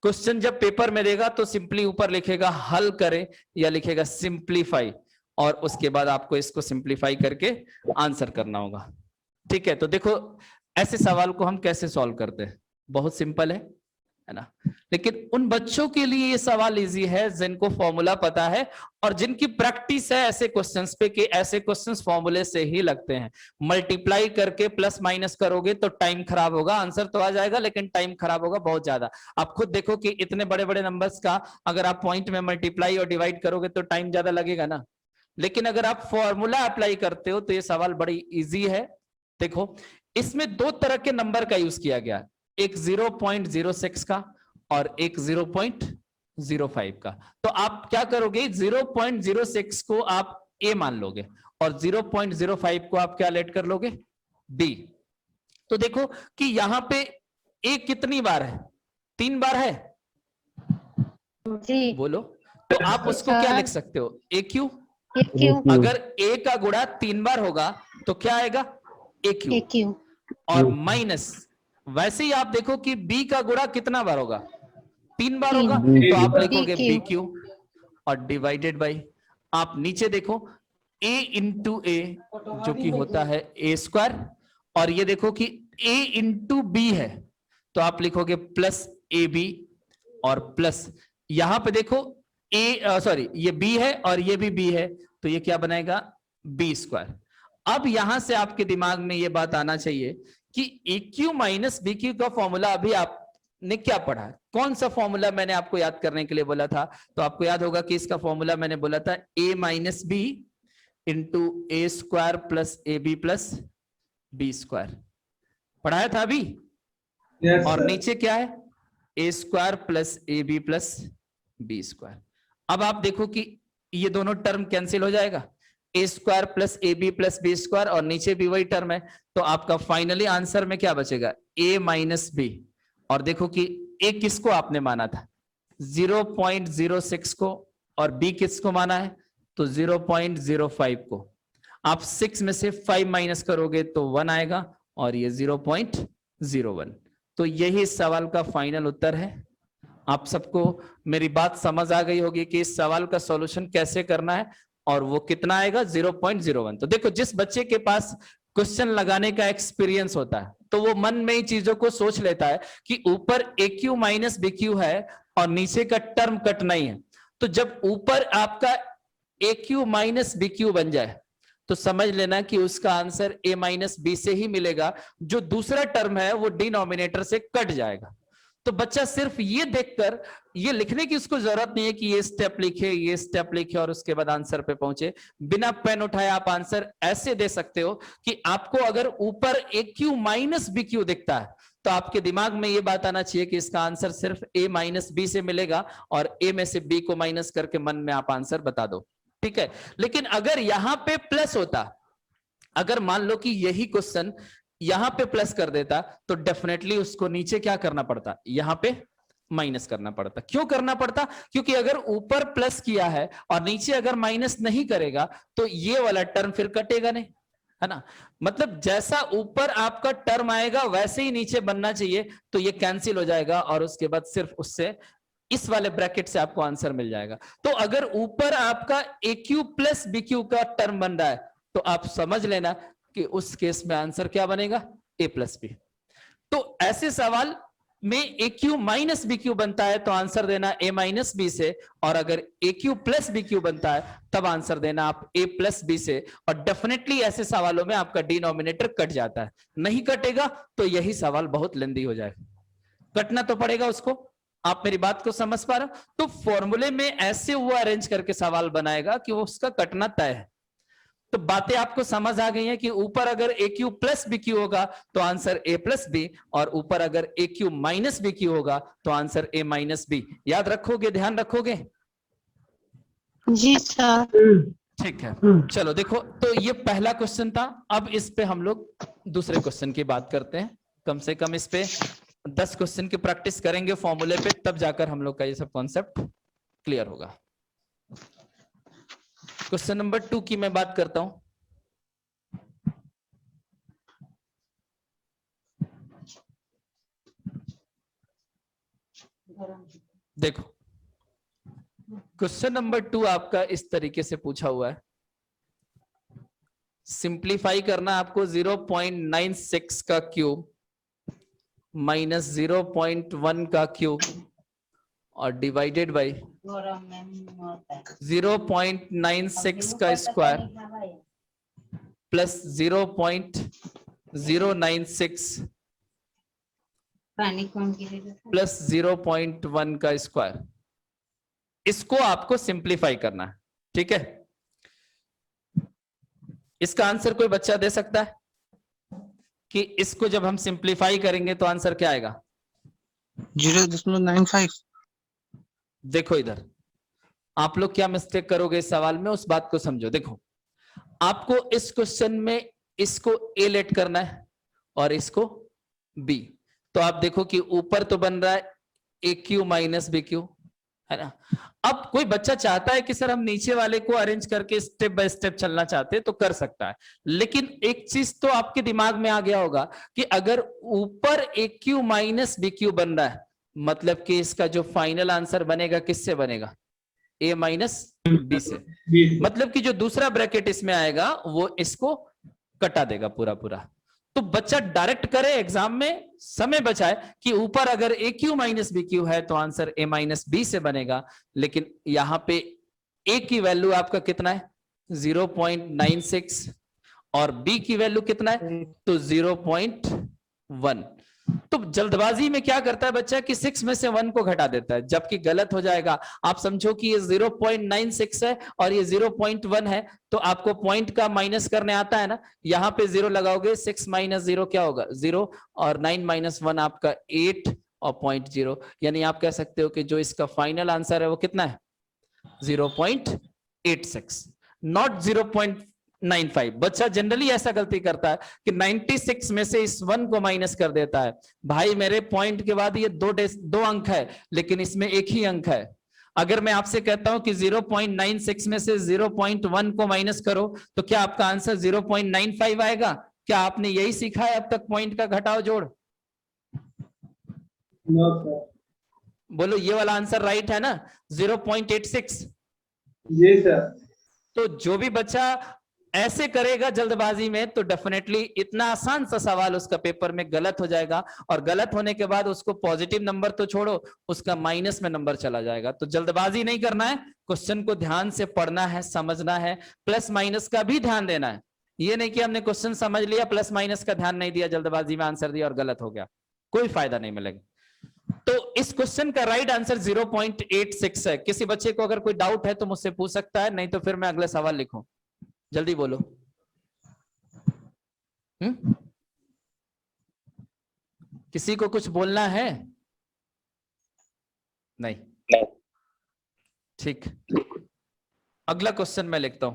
क्वेश्चन जब पेपर में देगा तो सिंपली ऊपर लिखेगा हल करें या लिखेगा सिंप्लीफाई, और उसके बाद आपको इसको सिंप्लीफाई करके आंसर करना होगा। ठीक है, तो देखो ऐसे सवाल को हम कैसे सॉल्व करते हैं, बहुत सिंपल है ना। लेकिन उन बच्चों के लिए ये सवाल इजी है जिनको फॉर्मूला पता है और जिनकी प्रैक्टिस है ऐसे क्वेश्चंस पे कि ऐसे क्वेश्चंस फॉर्मूले से ही लगते हैं। मल्टीप्लाई करके प्लस माइनस करोगे तो टाइम खराब होगा, आंसर तो आ जाएगा लेकिन टाइम खराब होगा बहुत ज्यादा। आप खुद देखो कि इतने बड़े बड़े नंबर्स का अगर आप पॉइंट में मल्टीप्लाई और डिवाइड करोगे तो टाइम ज्यादा लगेगा ना। लेकिन अगर आप फॉर्मूला अप्लाई करते हो तो ये सवाल बड़ी इजी है। देखो इसमें दो तरह के नंबर का यूज किया गया, एक 0.06 का और एक 0.05 का। तो आप क्या करोगे, 0.06 को आप a मान लोगे और 0.05 को आप क्या लेट कर लोगे, b। तो देखो कि यहां पे a कितनी बार है, 3 बार है जी। बोलो। तो आप उसको क्या लिख सकते हो, a क्यू। क्यों? अगर a का गुणा 3 बार होगा तो क्या आएगा, a क्यू। क्यों? और माइनस, वैसे ही आप देखो कि b का गुणा कितना बार होगा, 3 बार होगा, तो आप लिखोगे बी क्यू और डिवाइडेड बाई, आप नीचे देखो a इंटू ए जो कि होता है a स्क्वायर, और ये देखो कि a इंटू बी है, तो आप लिखोगे प्लस ए बी, और प्लस यहां पे देखो सॉरी ये b है और ये भी b है, तो ये क्या बनाएगा बी स्क्वायर। अब यहां से आपके दिमाग में ये बात आना चाहिए कि A cube minus B cube का फॉर्मूला अभी आपने क्या पढ़ा है, कौन सा फॉर्मूला मैंने आपको याद करने के लिए बोला था। तो आपको याद होगा कि इसका फॉर्मूला मैंने बोला था a minus B into A square plus A B plus B square, पढ़ाया था अभी। और नीचे क्या है A square plus A B plus B square. अब आप देखो कि ये दोनों टर्म कैंसिल हो जाएगा, A square plus A B plus B square, और नीचे भी वही टर्म है, तो आपका फाइनली आंसर में क्या बचेगा ए माइनस बी। और देखो कि ए किसको आपने माना था 0.06 को, और बी किसको माना है तो 0.05 को। आप 6 में से 5 माइनस करोगे तो 1 आएगा, और ये 0.01। तो यही इस सवाल का फाइनल उत्तर है। आप सबको मेरी बात समझ आ गई होगी कि इस सवाल का सॉल्यूशन कैसे करना है, और वो कितना आएगा 0.01। तो देखो जिस बच्चे के पास क्वेश्चन लगाने का एक्सपीरियंस होता है तो वो मन में ही चीजों को सोच लेता है कि ऊपर ए क्यू माइनस बी क्यू है और नीचे का टर्म कटना ही है। तो जब ऊपर आपका ए क्यू माइनस बी क्यू बन जाए तो समझ लेना कि उसका आंसर a माइनस बी से ही मिलेगा, जो दूसरा टर्म है वो डिनोमिनेटर से कट जाएगा। तो बच्चा सिर्फ ये देखकर ये लिखने की उसको जरूरत नहीं है कि ये स्टेप लिखे ये स्टेप लिखे और उसके बाद आंसर पे पहुंचे। बिना पेन उठाए आप आंसर ऐसे दे सकते हो कि आपको अगर ऊपर ए क्यू माइनस बी क्यू दिखता है तो आपके दिमाग में ये बात आना चाहिए कि इसका आंसर सिर्फ a माइनस बी से मिलेगा, और a में से b को माइनस करके मन में आप आंसर बता दो, ठीक है। लेकिन अगर यहां पे प्लस होता, अगर मान लो कि यही क्वेश्चन यहां पे प्लस कर देता तो डेफिनेटली उसको नीचे क्या करना पड़ता, यहां पे माइनस करना पड़ता। क्यों करना पड़ता, क्योंकि अगर ऊपर प्लस किया है और नीचे अगर माइनस नहीं करेगा तो ये वाला टर्म फिर कटेगा नहीं, है ना। मतलब जैसा ऊपर आपका टर्म आएगा वैसे ही नीचे बनना चाहिए, तो ये कैंसिल हो जाएगा और उसके बाद सिर्फ उससे इस वाले ब्रैकेट से आपको आंसर मिल जाएगा। तो अगर ऊपर आपका ए क्यू प्लस बी क्यू का टर्म बन रहा है तो आप समझ लेना कि उस केस में आंसर क्या बनेगा ए प्लस बी। तो ऐसे सवाल में ए क्यू माइनस बी क्यू बनता है तो आंसर देना ए माइनस बी से, और अगर ए क्यू प्लस बी क्यू बनता है तब आंसर देना आप ए प्लस बी से। और डेफिनेटली ऐसे सवालों में आपका डिनोमिनेटर कट जाता है, नहीं कटेगा तो यही सवाल बहुत लेंदी हो जाएगा, कटना तो पड़ेगा उसको। आप मेरी बात को समझ पा रहे हो। तो फॉर्मूले में ऐसे वो अरेंज करके सवाल बनाएगा कि वो उसका कटना तय है। तो बातें आपको समझ आ गई हैं कि ऊपर अगर ए क्यू प्लस बी क्यू होगा तो आंसर ए प्लस बी, और ऊपर अगर ए क्यू माइनस बी क्यू होगा तो आंसर ए माइनस बी। याद रखोगे, ध्यान रखोगे? जी सर। ठीक है, चलो देखो, तो ये पहला क्वेश्चन था। अब इस पे हम लोग दूसरे क्वेश्चन की बात करते हैं। कम से कम इस पे 10 क्वेश्चन की प्रैक्टिस करेंगे फॉर्मूले पे, तब जाकर हम लोग का ये सब कॉन्सेप्ट क्लियर होगा। क्वेश्चन नंबर 2 की मैं बात करता हूं। देखो क्वेश्चन नंबर 2 आपका इस तरीके से पूछा हुआ है। सिंप्लीफाई करना आपको 0.96 का क्यूब माइनस 0.1 का क्यूब और डिवाइडेड बाई 0.96 का स्क्वायर प्लस 0.096 प्लस 0.1 का स्क्वायर, इसको आपको सिंप्लीफाई करना है, ठीक है। इसका आंसर कोई बच्चा दे सकता है कि इसको जब हम सिंप्लीफाई करेंगे तो आंसर क्या आएगा? 0.95। देखो इधर आप लोग क्या मिस्टेक करोगे इस सवाल में, उस बात को समझो। देखो आपको इस क्वेश्चन में इसको ए लेट करना है और इसको बी। तो आप देखो कि ऊपर तो बन रहा है A cube minus B Q, है ना। अब कोई बच्चा चाहता है कि सर हम नीचे वाले को अरेंज करके स्टेप बाय स्टेप चलना चाहते हैं तो कर सकता है, लेकिन एक चीज तो आपके दिमाग में आ गया होगा कि अगर ऊपर ए क्यू माइनस बी क्यू बन रहा है मतलब कि इसका जो फाइनल आंसर बनेगा किससे बनेगा? ए माइनस बी से। मतलब कि जो दूसरा ब्रैकेट इसमें आएगा वो इसको कटा देगा पूरा पूरा। तो बच्चा डायरेक्ट करे एग्जाम में, समय बचाए कि ऊपर अगर ए क्यू माइनस बी क्यू है तो आंसर ए माइनस बी से बनेगा, लेकिन यहां पे ए की वैल्यू आपका कितना है 0.96 और बी की वैल्यू कितना है तो 0.1। तो जल्दबाजी में क्या करता है बच्चा कि 6 में से 1 को घटा देता है, जबकि गलत हो जाएगा। आप समझो कि ये 0.96 है और ये 0.1 है, तो आपको पॉइंट का माइनस करने आता है ना, यहां पे 0 लगाओगे, 6 माइनस 0 क्या होगा 0, और 9 माइनस 1 आपका 8 और 0.0, यानी आप कह सकते हो कि जो इसका फाइनल आंसर है वो कितना है 0.86, नॉट 0.95। बच्चा जनरली ऐसा गलती करता है कि 96 में से इस 1 को माइनस कर देता है। भाई मेरे पॉइंट के बाद ये दो अंक है, लेकिन इसमें एक ही अंक है। अगर मैं आपसे कहता हूं कि 0.96 में से 0.1 को माइनस करो तो क्या आपका आंसर 0.95 आएगा? क्या आपने यही सीखा है अब तक, पॉइंट का घटाव जोड़? बोलो ये वाला आंसर राइट है ना 0.86? जी सर। तो जो भी बच्चा ऐसे करेगा जल्दबाजी में तो डेफिनेटली इतना आसान सा सवाल उसका पेपर में गलत हो जाएगा, और गलत होने के बाद उसको पॉजिटिव नंबर तो छोड़ो, उसका माइनस में नंबर चला जाएगा। तो जल्दबाजी नहीं करना है, क्वेश्चन को ध्यान से पढ़ना है, समझना है, प्लस माइनस का भी ध्यान देना है। ये नहीं कि हमने क्वेश्चन समझ लिया, प्लस माइनस का ध्यान नहीं दिया, जल्दबाजी में आंसर दिया और गलत हो गया, कोई फायदा नहीं मिलेगा। तो इस क्वेश्चन का राइट आंसर 0.86 है। किसी बच्चे को अगर कोई डाउट है तो मुझसे पूछ सकता है, नहीं तो फिर मैं अगला सवाल लिखूं। जल्दी बोलो। किसी को कुछ बोलना है? नहीं, ठीक। अगला क्वेश्चन मैं लिखता हूं,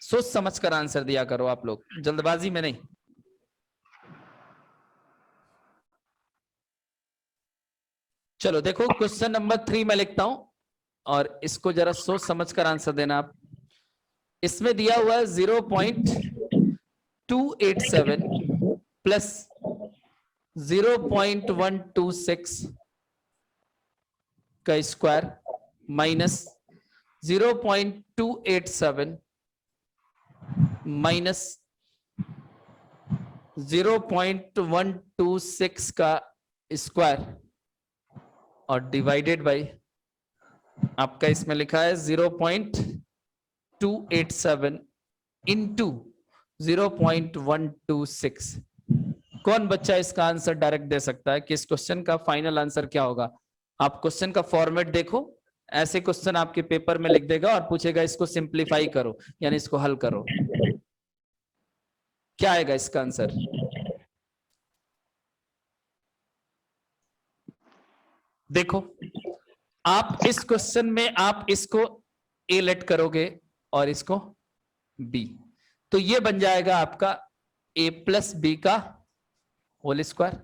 सोच समझ कर आंसर दिया करो आप लोग, जल्दबाजी में नहीं। चलो देखो, क्वेश्चन नंबर 3 मैं लिखता हूं और इसको जरा सोच समझ कर आंसर देना आप। इसमें दिया हुआ है 0.287 प्लस 0.126 का स्क्वायर माइनस 0.287 माइनस 0.126 का स्क्वायर और डिवाइडेड बाय आपका इसमें लिखा है 0.287 इंटू 0.126। कौन बच्चा इसका आंसर डायरेक्ट दे सकता है कि इस क्वेश्चन का फाइनल आंसर क्या होगा? आप क्वेश्चन का फॉर्मेट देखो, ऐसे क्वेश्चन आपके पेपर में लिख देगा और पूछेगा इसको सिंप्लीफाई करो, यानी इसको हल करो। क्या आएगा इसका आंसर? देखो, आप इस क्वेश्चन में आप इसको ए लेट करोगे और इसको बी, तो ये बन जाएगा आपका ए प्लस बी का होल स्क्वायर,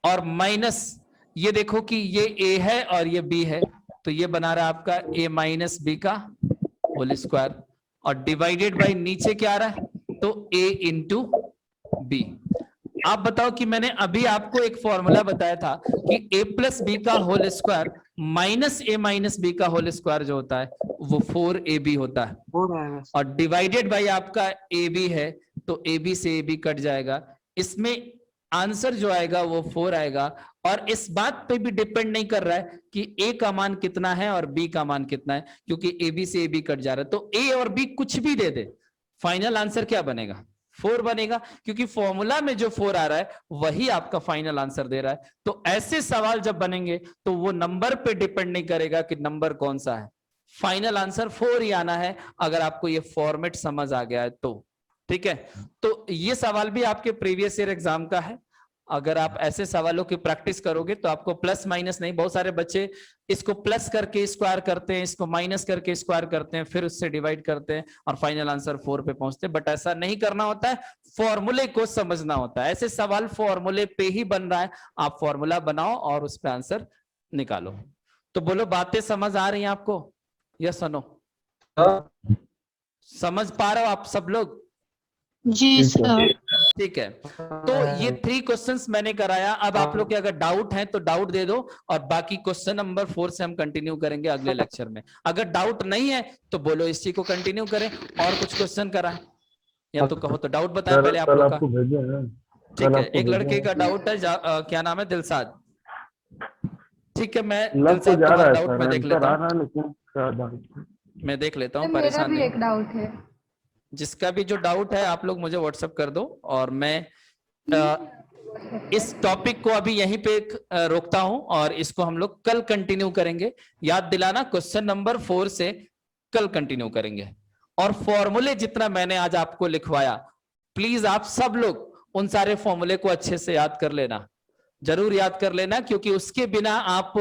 और माइनस ये देखो कि ये ए है और ये बी है, तो ये बना रहा है आपका ए माइनस बी का होल स्क्वायर, और डिवाइडेड बाय नीचे क्या आ रहा है तो ए इंटू बी। आप बताओ कि मैंने अभी आपको एक फॉर्मूला बताया था कि ए प्लस बी का whole square minus a minus B का होल स्क्वायर जो होता है वो 4ab होता है, और डिवाइडेड बाय आपका ए बी है, तो ए बी से ए बी कट जाएगा, इसमें आंसर जो आएगा वो 4 आएगा। और इस बात पे भी डिपेंड नहीं कर रहा है कि ए का मान कितना है और बी का मान कितना है, क्योंकि ए बी से ए बी कट जा रहा है, तो ए और बी कुछ भी दे दे, फाइनल आंसर क्या बनेगा 4 बनेगा, क्योंकि फॉर्मूला में जो 4 आ रहा है वही आपका फाइनल आंसर दे रहा है। तो ऐसे सवाल जब बनेंगे तो वो नंबर पे डिपेंड नहीं करेगा कि नंबर कौन सा है, फाइनल आंसर 4 ही आना है, अगर आपको ये फॉर्मेट समझ आ गया है तो। ठीक है, तो ये सवाल भी आपके प्रीवियस ईयर एग्जाम का है। अगर आप ऐसे सवालों की प्रैक्टिस करोगे तो आपको प्लस माइनस नहीं, बहुत सारे बच्चे इसको प्लस करके स्क्वायर करते हैं, इसको माइनस करके स्क्वायर करते हैं, फिर उससे डिवाइड करते हैं और फाइनल आंसर 4 पे पहुंचते हैं, बट ऐसा नहीं करना होता है, फॉर्मूले को समझना होता है। ऐसे सवाल फॉर्मूले पे ही बन रहा है, आप फॉर्मूला बनाओ और उस पर आंसर निकालो। तो बोलो, बातें समझ आ रही हैं आपको? यस और नो? समझ पा रहे हो आप सब लोग? जी सर। ठीक है, तो ये 3 क्वेश्चंस मैंने कराया। अब आप लोग के अगर डाउट है तो डाउट दे दो, और बाकी क्वेश्चन नंबर 4 से हम कंटिन्यू करेंगे अगले लेक्चर में। अगर डाउट नहीं है तो बोलो इस चीज को कंटिन्यू करें, और कुछ क्वेश्चन कराएं। या तो कहो तो डाउट बताएं सर पहले आप कल लोग का। आपको भेजे हैं, ठीक कल है, आपको एक भेजे लड़के हैं। का डाउट है क्या नाम है, दिलसाद। ठीक है, मैं लग तो दिलसाद जा रहा तुम्हारा है डाउट सर, मैं देख आंसर लेता आ हूँ, रहा है लेकिन क्या डाउट। मैं देख लेता हूँ, सर मेरा परेशान भी नहीं। एक डाउट है। जिसका भी जो डाउट है आप लोग मुझे व्हाट्सएप कर दो, और मैं इस टॉपिक को अभी यहीं पे रोकता हूं, और इसको हम लोग कल कंटिन्यू करेंगे। याद दिलाना, क्वेश्चन नंबर 4 से कल कंटिन्यू करेंगे। और फॉर्मूले जितना मैंने आज आपको लिखवाया, प्लीज आप सब लोग उन सारे फॉर्मूले को अच्छे से याद कर लेना, जरूर याद कर लेना, क्योंकि उसके बिना आप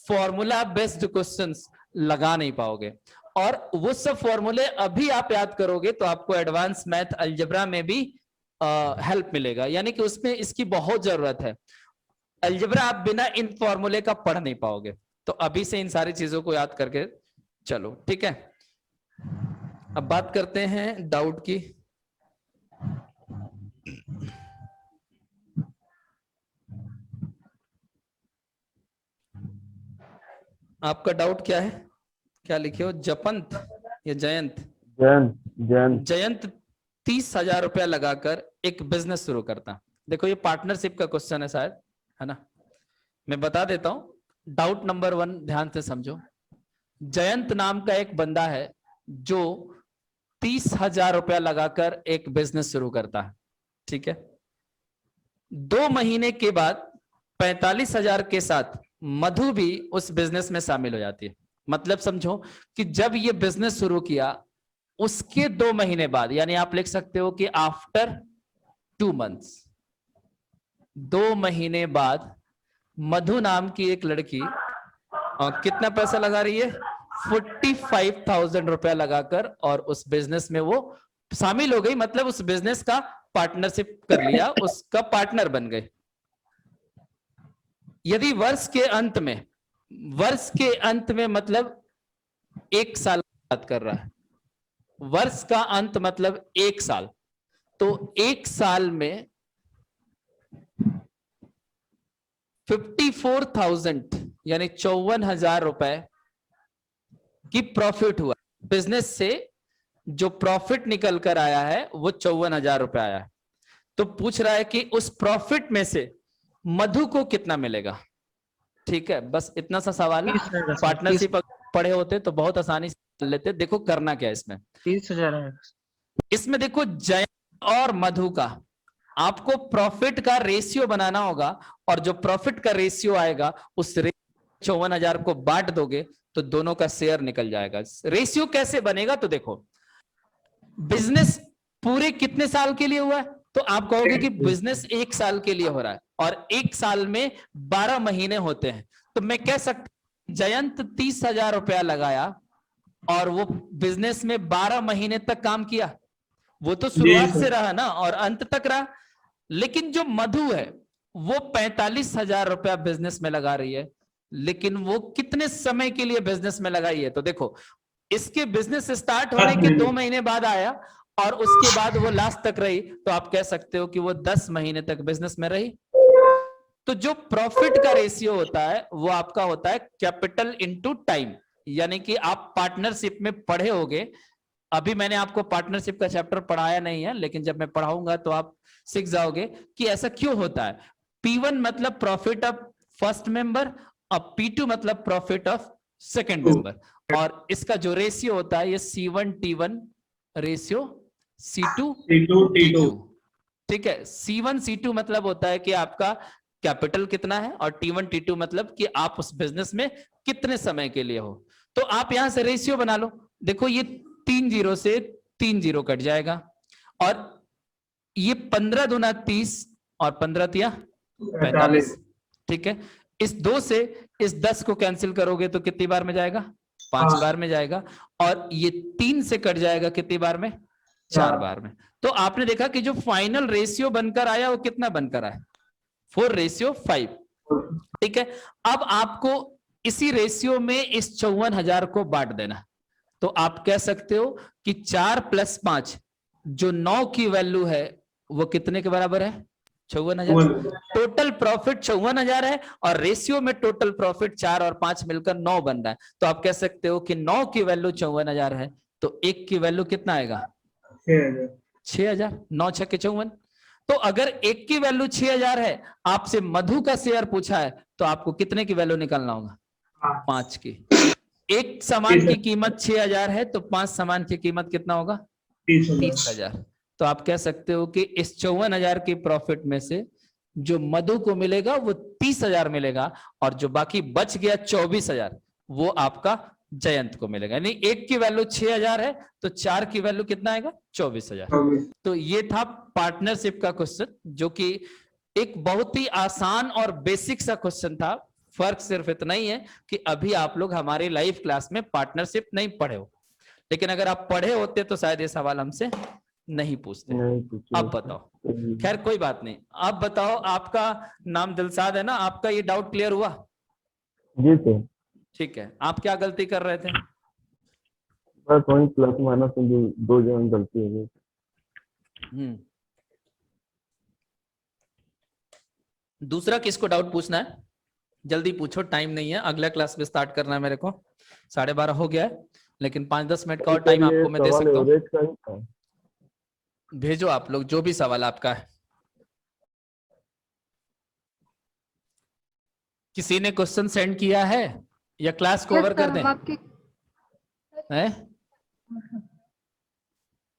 फॉर्मूला बेस्ड क्वेश्चंस लगा नहीं पाओगे। और वो सब फॉर्मूले अभी आप याद करोगे तो आपको एडवांस मैथ अलजेब्रा में भी हेल्प मिलेगा, यानी कि उसमें इसकी बहुत जरूरत है। अलजेब्रा आप बिना इन फॉर्मूले का पढ़ नहीं पाओगे, तो अभी से इन सारी चीजों को याद करके चलो, ठीक है। अब बात करते हैं डाउट की। आपका डाउट क्या है, क्या लिखे हो, जपंत या जयंत? जयंत, जयंत। जयंत 30,000 रुपया लगाकर एक बिजनेस शुरू करता। देखो ये पार्टनरशिप का क्वेश्चन है शायद, है ना? मैं बता देता हूं। डाउट नंबर 1 ध्यान से समझो। जयंत नाम का एक बंदा है जो 30,000 रुपया लगाकर एक बिजनेस शुरू करता है, ठीक है। 2 महीने के बाद 45,000 के साथ मधु भी उस बिजनेस में शामिल हो जाती है। मतलब समझो कि जब ये बिजनेस शुरू किया उसके 2 महीने बाद, यानी आप लिख सकते हो कि आफ्टर 2 मंथ्स, 2 महीने बाद मधु नाम की एक लड़की कितना पैसा लगा रही है, 45,000 रुपया लगाकर, और उस बिजनेस में वो शामिल हो गई। मतलब उस बिजनेस का पार्टनरशिप कर लिया, उसका पार्टनर बन गए। यदि वर्ष के अंत में मतलब 1 साल की बात कर रहा है, वर्ष का अंत मतलब 1 साल, तो 1 साल में 54,000 यानी 54,000 रुपए की प्रॉफिट हुआ। बिजनेस से जो प्रॉफिट निकल कर आया है वो 54,000 रुपए आया है। तो पूछ रहा है कि उस प्रॉफिट में से मधु को कितना मिलेगा। ठीक है, बस इतना सा सवाल है। 30,000 पार्टनरशिप पढ़े होते तो बहुत आसानी से कर लेते। देखो करना क्या है इसमें, 30,000 है। इसमें देखो जयंत और मधु का आपको प्रॉफिट का रेशियो बनाना होगा, और जो प्रॉफिट का रेशियो आएगा उस 54,000 को बांट दोगे तो दोनों का शेयर निकल जाएगा। रेशियो कैसे बनेगा, तो देखो बिजनेस पूरे कितने साल के लिए हुआ है, तो आप कहोगे कि बिजनेस 1 साल के लिए हो रहा है, और 1 साल में 12 महीने होते हैं। तो मैं कह सकता जयंत 30,000 रुपया लगाया और वो बिजनेस में 12 महीने तक काम किया। वो तो शुरुआत से रहा ना और अंत तक रहा। लेकिन जो मधु है वो 45,000 रुपया बिजनेस में लगा रही है, लेकिन वो कितने समय के लिए बिजनेस में लगाई है, तो देखो इसके बिजनेस स्टार्ट होने के 2 महीने बाद आया और उसके बाद वो लास्ट तक रही, तो आप कह सकते हो कि वो 10 महीने तक बिजनेस में रही। तो जो प्रॉफिट का रेशियो होता है वो आपका होता है कैपिटल इनटू टाइम, यानी कि आप पार्टनरशिप में पढ़े होगे। अभी मैंने आपको पार्टनरशिप का चैप्टर पढ़ाया नहीं है, लेकिन जब मैं पढ़ाऊंगा तो आप सीख जाओगे कि ऐसा क्यों होता है। P1 मतलब प्रॉफिट ऑफ फर्स्ट मेंबर और P2 मतलब प्रॉफिट ऑफ सेकंड मेंबर, और इसका जो रेशियो होता है ये C1T1 रेशियो C2T2। ठीक है, C1C2 मतलब होता है कि आपका कैपिटल कितना है, और T1T2 मतलब कि आप उस बिजनेस में कितने समय के लिए हो। तो आप यहां से रेशियो बना लो। देखो ये 3 जीरो से 3 जीरो कट जाएगा, और ये 15 दूना 30 और 15 तिया 45। ठीक है, इस 2 से इस 10 को कैंसिल करोगे तो कितनी बार में जाएगा, 5 बार में जाएगा, और ये 3 से कट जाएगा कितनी बार में, 4 बार में। तो आपने देखा कि जो फाइनल रेशियो बनकर आया वो कितना बनकर आया, 4:5। ठीक है, अब आपको इसी रेशियो में इस 54,000 को बांट देना। तो आप कह सकते हो कि 4 + 5 जो 9 की वैल्यू है वो कितने के बराबर है, 54,000। टोटल प्रॉफिट 54,000 है और रेशियो में टोटल प्रॉफिट 4 और 5 मिलकर 9 बन रहा है। तो आप कह सकते हो कि 9 की वैल्यू 54,000 है, तो 1 की वैल्यू कितना आएगा, 6000, 9 छक्के 54। तो अगर एक की वैल्यू 6000 है, आपसे मधु का शेयर पूछा है, तो आपको कितने की वैल्यू निकालना होगा? 5 की। एक सामान की कीमत 6000 है, तो 5 सामान की कीमत कितना होगा? 30,000। तो आप कह सकते हो कि इस 54,000 की प्रॉफिट में से जो मधु को मिलेगा वो 30,000 मिलेगा, और जो बाकी बच गया 24,000 वो आपका जयंत को मिलेगा। यानी एक की वैल्यू 6000 है, तो 4 की वैल्यू कितना आएगा? 24,000। तो ये था पार्टनरशिप का क्वेश्चन, जो कि एक बहुत ही आसान और बेसिक सा क्वेश्चन था। फर्क सिर्फ इतना ही है कि अभी आप लोग हमारी लाइव क्लास में पार्टनरशिप नहीं पढ़े हो, लेकिन अगर आप पढ़े होते तो शायद ये सवाल हमसे नहीं पूछते। नहीं पूछिए। अब बताओ, खैर कोई बात नहीं। आप बताओ, आपका नाम दिलसाद है ना? आपका ये डाउट क्लियर हुआ? जी सर। ठीक है। आप क्या गलती कर रहे थे? बस वही प्लस माइनस में दो जगह गलती हो गई। दूसरा किसको डाउट पूछना है? जल्दी पूछो, टाइम नहीं है, अगला क्लास में स्टार्ट करना है मेरे को। 12:30 हो गया है, लेकिन 5-10 मिनट का और टाइम आपको मैं दे सकता हूँ। एवरेज का ही था। भेजो आप लोग जो भी सवाल आपका है। किसी ने क्वेश्चन सेंड किया है या क्लास को ओवर कर दें? हैं?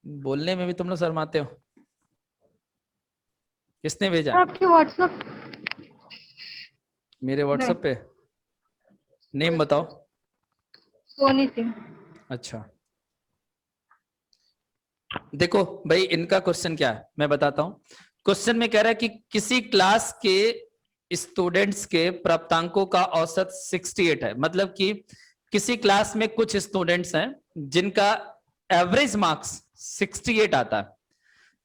बोलने में भी तुम लोग शर्माते हो। किसने भेजा? आपके व्हाट्सएप। मेरे व्हाट्सएप पे नेम बताओ। सोनी सिंह। अच्छा, देखो भाई, इनका क्वेश्चन क्या है मैं बताता हूं। क्वेश्चन में कह रहा है कि किसी क्लास के स्टूडेंट्स के प्राप्तांकों का औसत 68 है। मतलब कि किसी क्लास में कुछ स्टूडेंट्स हैं जिनका एवरेज मार्क्स 68 आता है।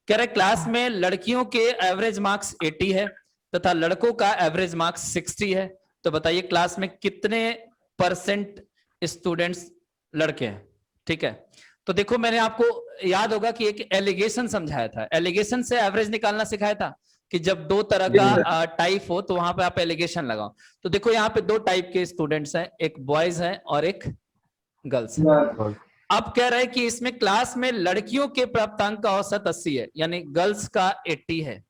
कह रहे क्लास में लड़कियों के एवरेज मार्क्स 80 है तथा लड़कों का एवरेज मार्क्स 60 है। तो बताइए क्लास में कितने परसेंट स्टूडेंट्स लड़के हैं? ठीक है, तो देखो मैंने आपको याद होगा कि एक एलिगेशन समझाया था। एलिगेशन से एवरेज निकालना सिखाया था कि जब दो तरह का टाइप हो तो वहां पे आप एलिगेशन लगाओ। तो देखो यहाँ पे दो टाइप के स्टूडेंट्स हैं, एक बॉयज हैं और एक गर्ल्स है। अब कह रहे हैं कि इसमें क्लास में लड़कियों के प्राप्तांक का औसत 80 है, यानी गर्ल्स का 80 है,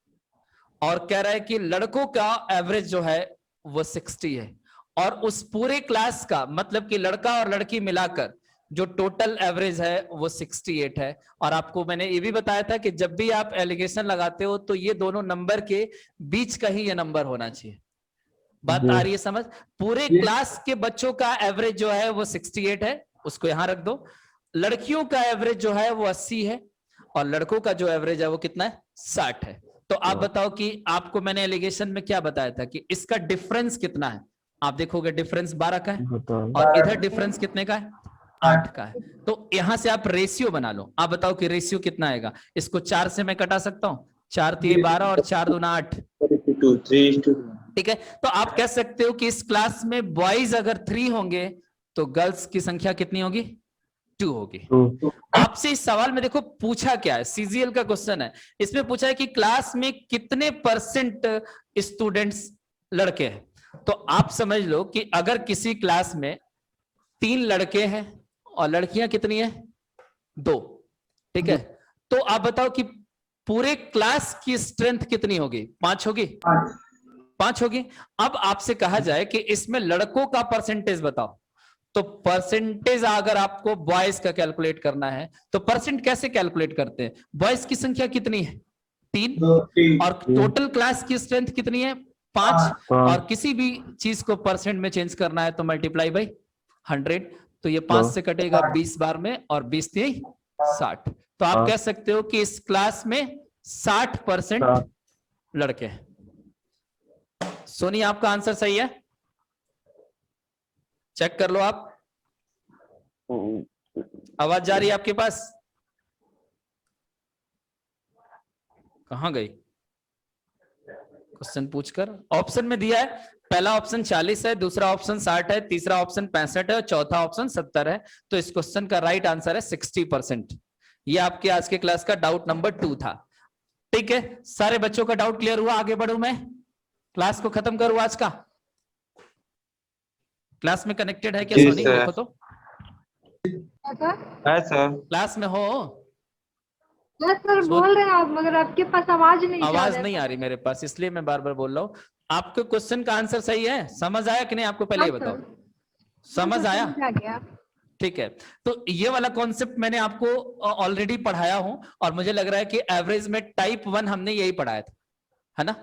और कह रहा है कि लड़कों का एवरेज जो है वो 60 है, और उस पूरे क्लास का मतलब कि लड़का और लड़की मिलाकर जो टोटल एवरेज है वो 68 है। और आपको मैंने ये भी बताया था कि जब भी आप एलिगेशन लगाते हो तो ये दोनों नंबर के बीच का ही ये नंबर होना चाहिए। बात आ रही है समझ? पूरे क्लास के बच्चों का एवरेज जो है वो 68 है, उसको यहां रख दो। लड़कियों का एवरेज जो है वो 80 है, और लड़कों का जो एवरेज है वो कितना है? 60 है। तो आप बताओ कि आपको मैंने एलिगेशन में क्या बताया था कि इसका डिफरेंस कितना है? आप देखोगे डिफरेंस 12 का है, और इधर डिफरेंस कितने का है? 8 का है। तो यहां से आप रेशियो बना लो। आप बताओ कि रेशियो कितना आएगा? इसको 4 से मैं कटा सकता हूं, 4 3 12 और 4 2 8। ठीक है, तो आप कह सकते हो कि इस क्लास में बॉयज अगर 3 होंगे तो गर्ल्स की संख्या कितनी होगी? 2 होगी। आपसे इस सवाल में देखो पूछा क्या है, सीजीएल का क्वेश्चन है। इसमें पूछा है कि क्लास में कितने परसेंट स्टूडेंट्स लड़के हैं। तो आप समझ लो कि अगर किसी क्लास में 3 लड़के हैं और लड़कियां कितनी है? 2। ठीक है, तो आप बताओ कि पूरे क्लास की स्ट्रेंथ कितनी होगी? 5 होगी? 5 होगी। अब आपसे कहा जाए कि इसमें लड़कों का परसेंटेज बताओ, तो परसेंटेज अगर आपको बॉयज का कैलकुलेट करना है तो परसेंट कैसे कैलकुलेट करते हैं? बॉयज की संख्या कितनी है? 3, और टोटल क्लास की स्ट्रेंथ कितनी है? 5। और किसी भी चीज को परसेंट में चेंज करना है तो मल्टीप्लाई बाई 100। तो ये 5 से कटेगा 20 बार में, और 20 3 60। तो आप कह सकते हो कि इस क्लास में 60% लड़के हैं। सोनी आपका आंसर सही है? चेक कर लो आप। आवाज जा रही है आपके पास? कहां गई? क्वेश्चन पूछकर ऑप्शन में दिया है। पहला ऑप्शन 40 है, दूसरा ऑप्शन 60 है, तीसरा ऑप्शन 65 है और चौथा ऑप्शन 70 है। तो इस क्वेश्चन का राइट आंसर है 60%। ये आपके आज के क्लास का डाउट नंबर 2 था। ठीक है, सारे बच्चों का डाउट क्लियर हुआ? आगे बढ़ू मैं, क्लास को खत्म करूं आज का। क्लास में कनेक्टेड है क्या सोनी? देखो तो है सर। क्लास में हो? सर बोल रहे हैं आप, मगर आपके पास आवाज नहीं जा आवाज रहा है। नहीं आ रही मेरे पास, इसलिए मैं बार बार बोल रहा हूँ। आपके क्वेश्चन का आंसर सही है? समझ आया कि नहीं आपको? पहले ये हाँ, बताओ, सर। समझ आया? समझ आ गया। ठीक है, तो ये वाला कॉन्सेप्ट मैंने आपको ऑलरेडी पढ़ाया हूं, और मुझे लग रहा है कि एवरेज में टाइप 1 हमने यही पढ़ाया था, है ना?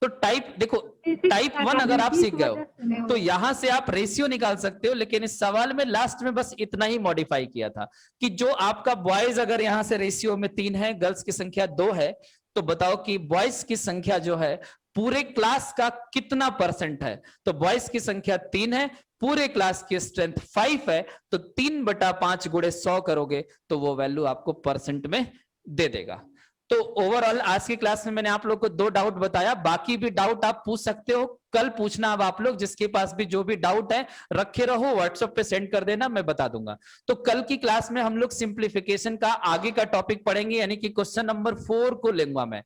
तो टाइप देखो, टाइप 1 अगर आप सीख गए हो तो यहां से आप रेशियो निकाल सकते हो, लेकिन इस सवाल में लास्ट में बस इतना ही मॉडिफाई किया था कि जो आपका बॉयज अगर यहां से रेशियो में 3 है, गर्ल्स की संख्या 2 है, तो बताओ कि बॉयज की संख्या जो है पूरे क्लास का कितना परसेंट है? तो बॉयज की संख्या 3 है, पूरे क्लास की स्ट्रेंथ 5 है, तो 3/5 गुणे 100 करोगे तो वो वैल्यू आपको परसेंट में दे देगा। तो ओवरऑल आज की क्लास में मैंने आप लोग को 2 डाउट बताया, बाकी भी डाउट आप पूछ सकते हो, कल पूछना। अब आप लोग जिसके पास भी जो भी डाउट है रखे रहो, व्हाट्सएप पे सेंड कर देना, मैं बता दूंगा। तो कल की क्लास में हम लोग सिंप्लीफिकेशन का आगे का टॉपिक पढ़ेंगे, यानी कि क्वेश्चन नंबर 4 को लूंगा मैं।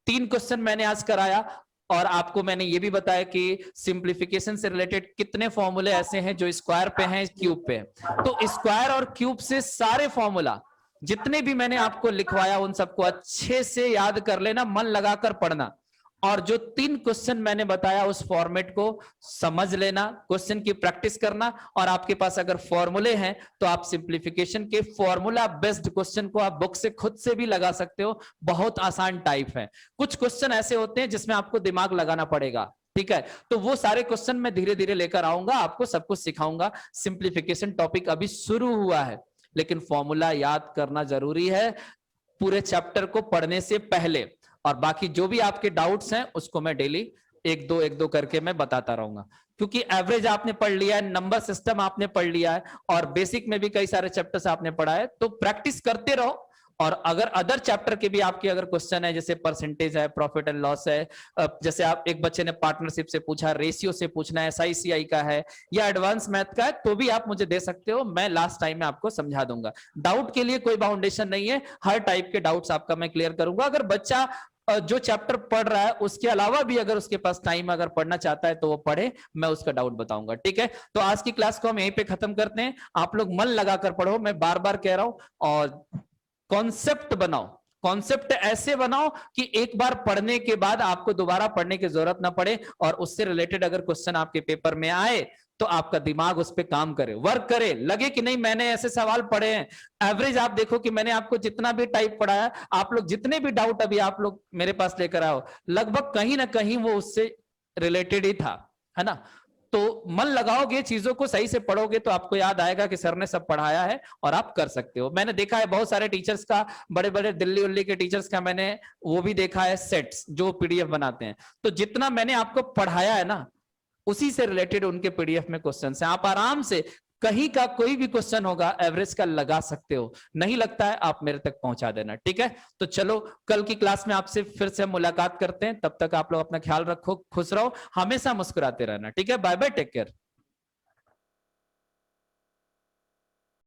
3 क्वेश्चन मैंने आज कराया, और आपको मैंने ये भी बताया कि सिंप्लीफिकेशन से रिलेटेड कितने फॉर्मूले ऐसे हैं जो स्क्वायर पे हैं, क्यूब पे हैं। तो स्क्वायर और क्यूब से सारे फॉर्मूला जितने भी मैंने आपको लिखवाया उन सबको अच्छे से याद कर लेना, मन लगाकर पढ़ना, और जो 3 क्वेश्चन मैंने बताया उस फॉर्मेट को समझ लेना, क्वेश्चन की प्रैक्टिस करना, और आपके पास अगर फॉर्मूले हैं तो आप सिंप्लीफिकेशन के फॉर्मूला बेस्ड क्वेश्चन को आप बुक से खुद से भी लगा सकते हो। बहुत आसान टाइप है। कुछ क्वेश्चन ऐसे होते हैं जिसमें आपको दिमाग लगाना पड़ेगा, ठीक है? तो वो सारे क्वेश्चन मैं धीरे धीरे लेकर आऊंगा, आपको सब कुछ सिखाऊंगा। सिंप्लीफिकेशन टॉपिक अभी शुरू हुआ है, लेकिन फॉर्मूला याद करना जरूरी है पूरे चैप्टर को पढ़ने से पहले। और बाकी जो भी आपके डाउट्स हैं उसको मैं डेली एक दो करके मैं बताता रहूंगा, क्योंकि एवरेज आपने पढ़ लिया है, नंबर सिस्टम आपने पढ़ लिया है, और बेसिक में भी कई सारे चैप्टर्स आपने पढ़ा है। तो प्रैक्टिस करते रहो, और अगर अदर चैप्टर के भी आपके अगर क्वेश्चन है, जैसे परसेंटेज है, प्रॉफिट एंड लॉस है, जैसे आप एक बच्चे ने पार्टनरशिप से पूछा, रेशियो से पूछना है, SICI का है, या एडवांस मैथ का है, तो भी आप मुझे दे सकते हो, मैं लास्ट टाइम में आपको समझा दूंगा। डाउट के लिए कोई बाउंडेशन नहीं है, हर टाइप के डाउट्स आपका मैं क्लियर करूंगा। अगर बच्चा जो चैप्टर पढ़ रहा है उसके अलावा भी अगर उसके पास टाइम अगर पढ़ना चाहता है तो वो पढ़े, मैं उसका डाउट बताऊंगा, ठीक है? तो आज की क्लास को हम यहीं पे खत्म करते हैं। आप लोग मन लगाकर पढ़ो, मैं बार बार कह रहा हूं, और कॉन्सेप्ट बनाओ, कॉन्सेप्ट ऐसे बनाओ कि एक बार पढ़ने के बाद आपको दोबारा पढ़ने की जरूरत ना पड़े, और उससे रिलेटेड अगर क्वेश्चन आपके पेपर में आए तो आपका दिमाग उस पर काम करे, वर्क करे, लगे कि नहीं मैंने ऐसे सवाल पढ़े हैं। एवरेज आप देखो कि मैंने आपको जितना भी टाइप पढ़ाया, आप लोग जितने भी डाउट अभी आप लोग मेरे पास लेकर आओ, लगभग कहीं ना कहीं वो उससे रिलेटेड ही था, है ना? तो मन लगाओगे, चीजों को सही से पढ़ोगे, तो आपको याद आएगा कि सर ने सब पढ़ाया है और आप कर सकते हो। मैंने देखा है बहुत सारे टीचर्स का, बड़े बड़े दिल्ली उल्ली के टीचर्स का मैंने वो भी देखा है, सेट्स जो PDF बनाते हैं। तो जितना मैंने आपको पढ़ाया है ना, उसी से रिलेटेड उनके PDF में क्वेश्चन है। आप आराम से कहीं का कोई भी क्वेश्चन होगा एवरेज का लगा सकते हो, नहीं लगता है आप मेरे तक पहुंचा देना, ठीक है? तो चलो कल की क्लास में आपसे फिर से मुलाकात करते हैं, तब तक आप लोग अपना ख्याल रखो, खुश रहो, हमेशा मुस्कुराते रहना, ठीक है? Bye bye, take care.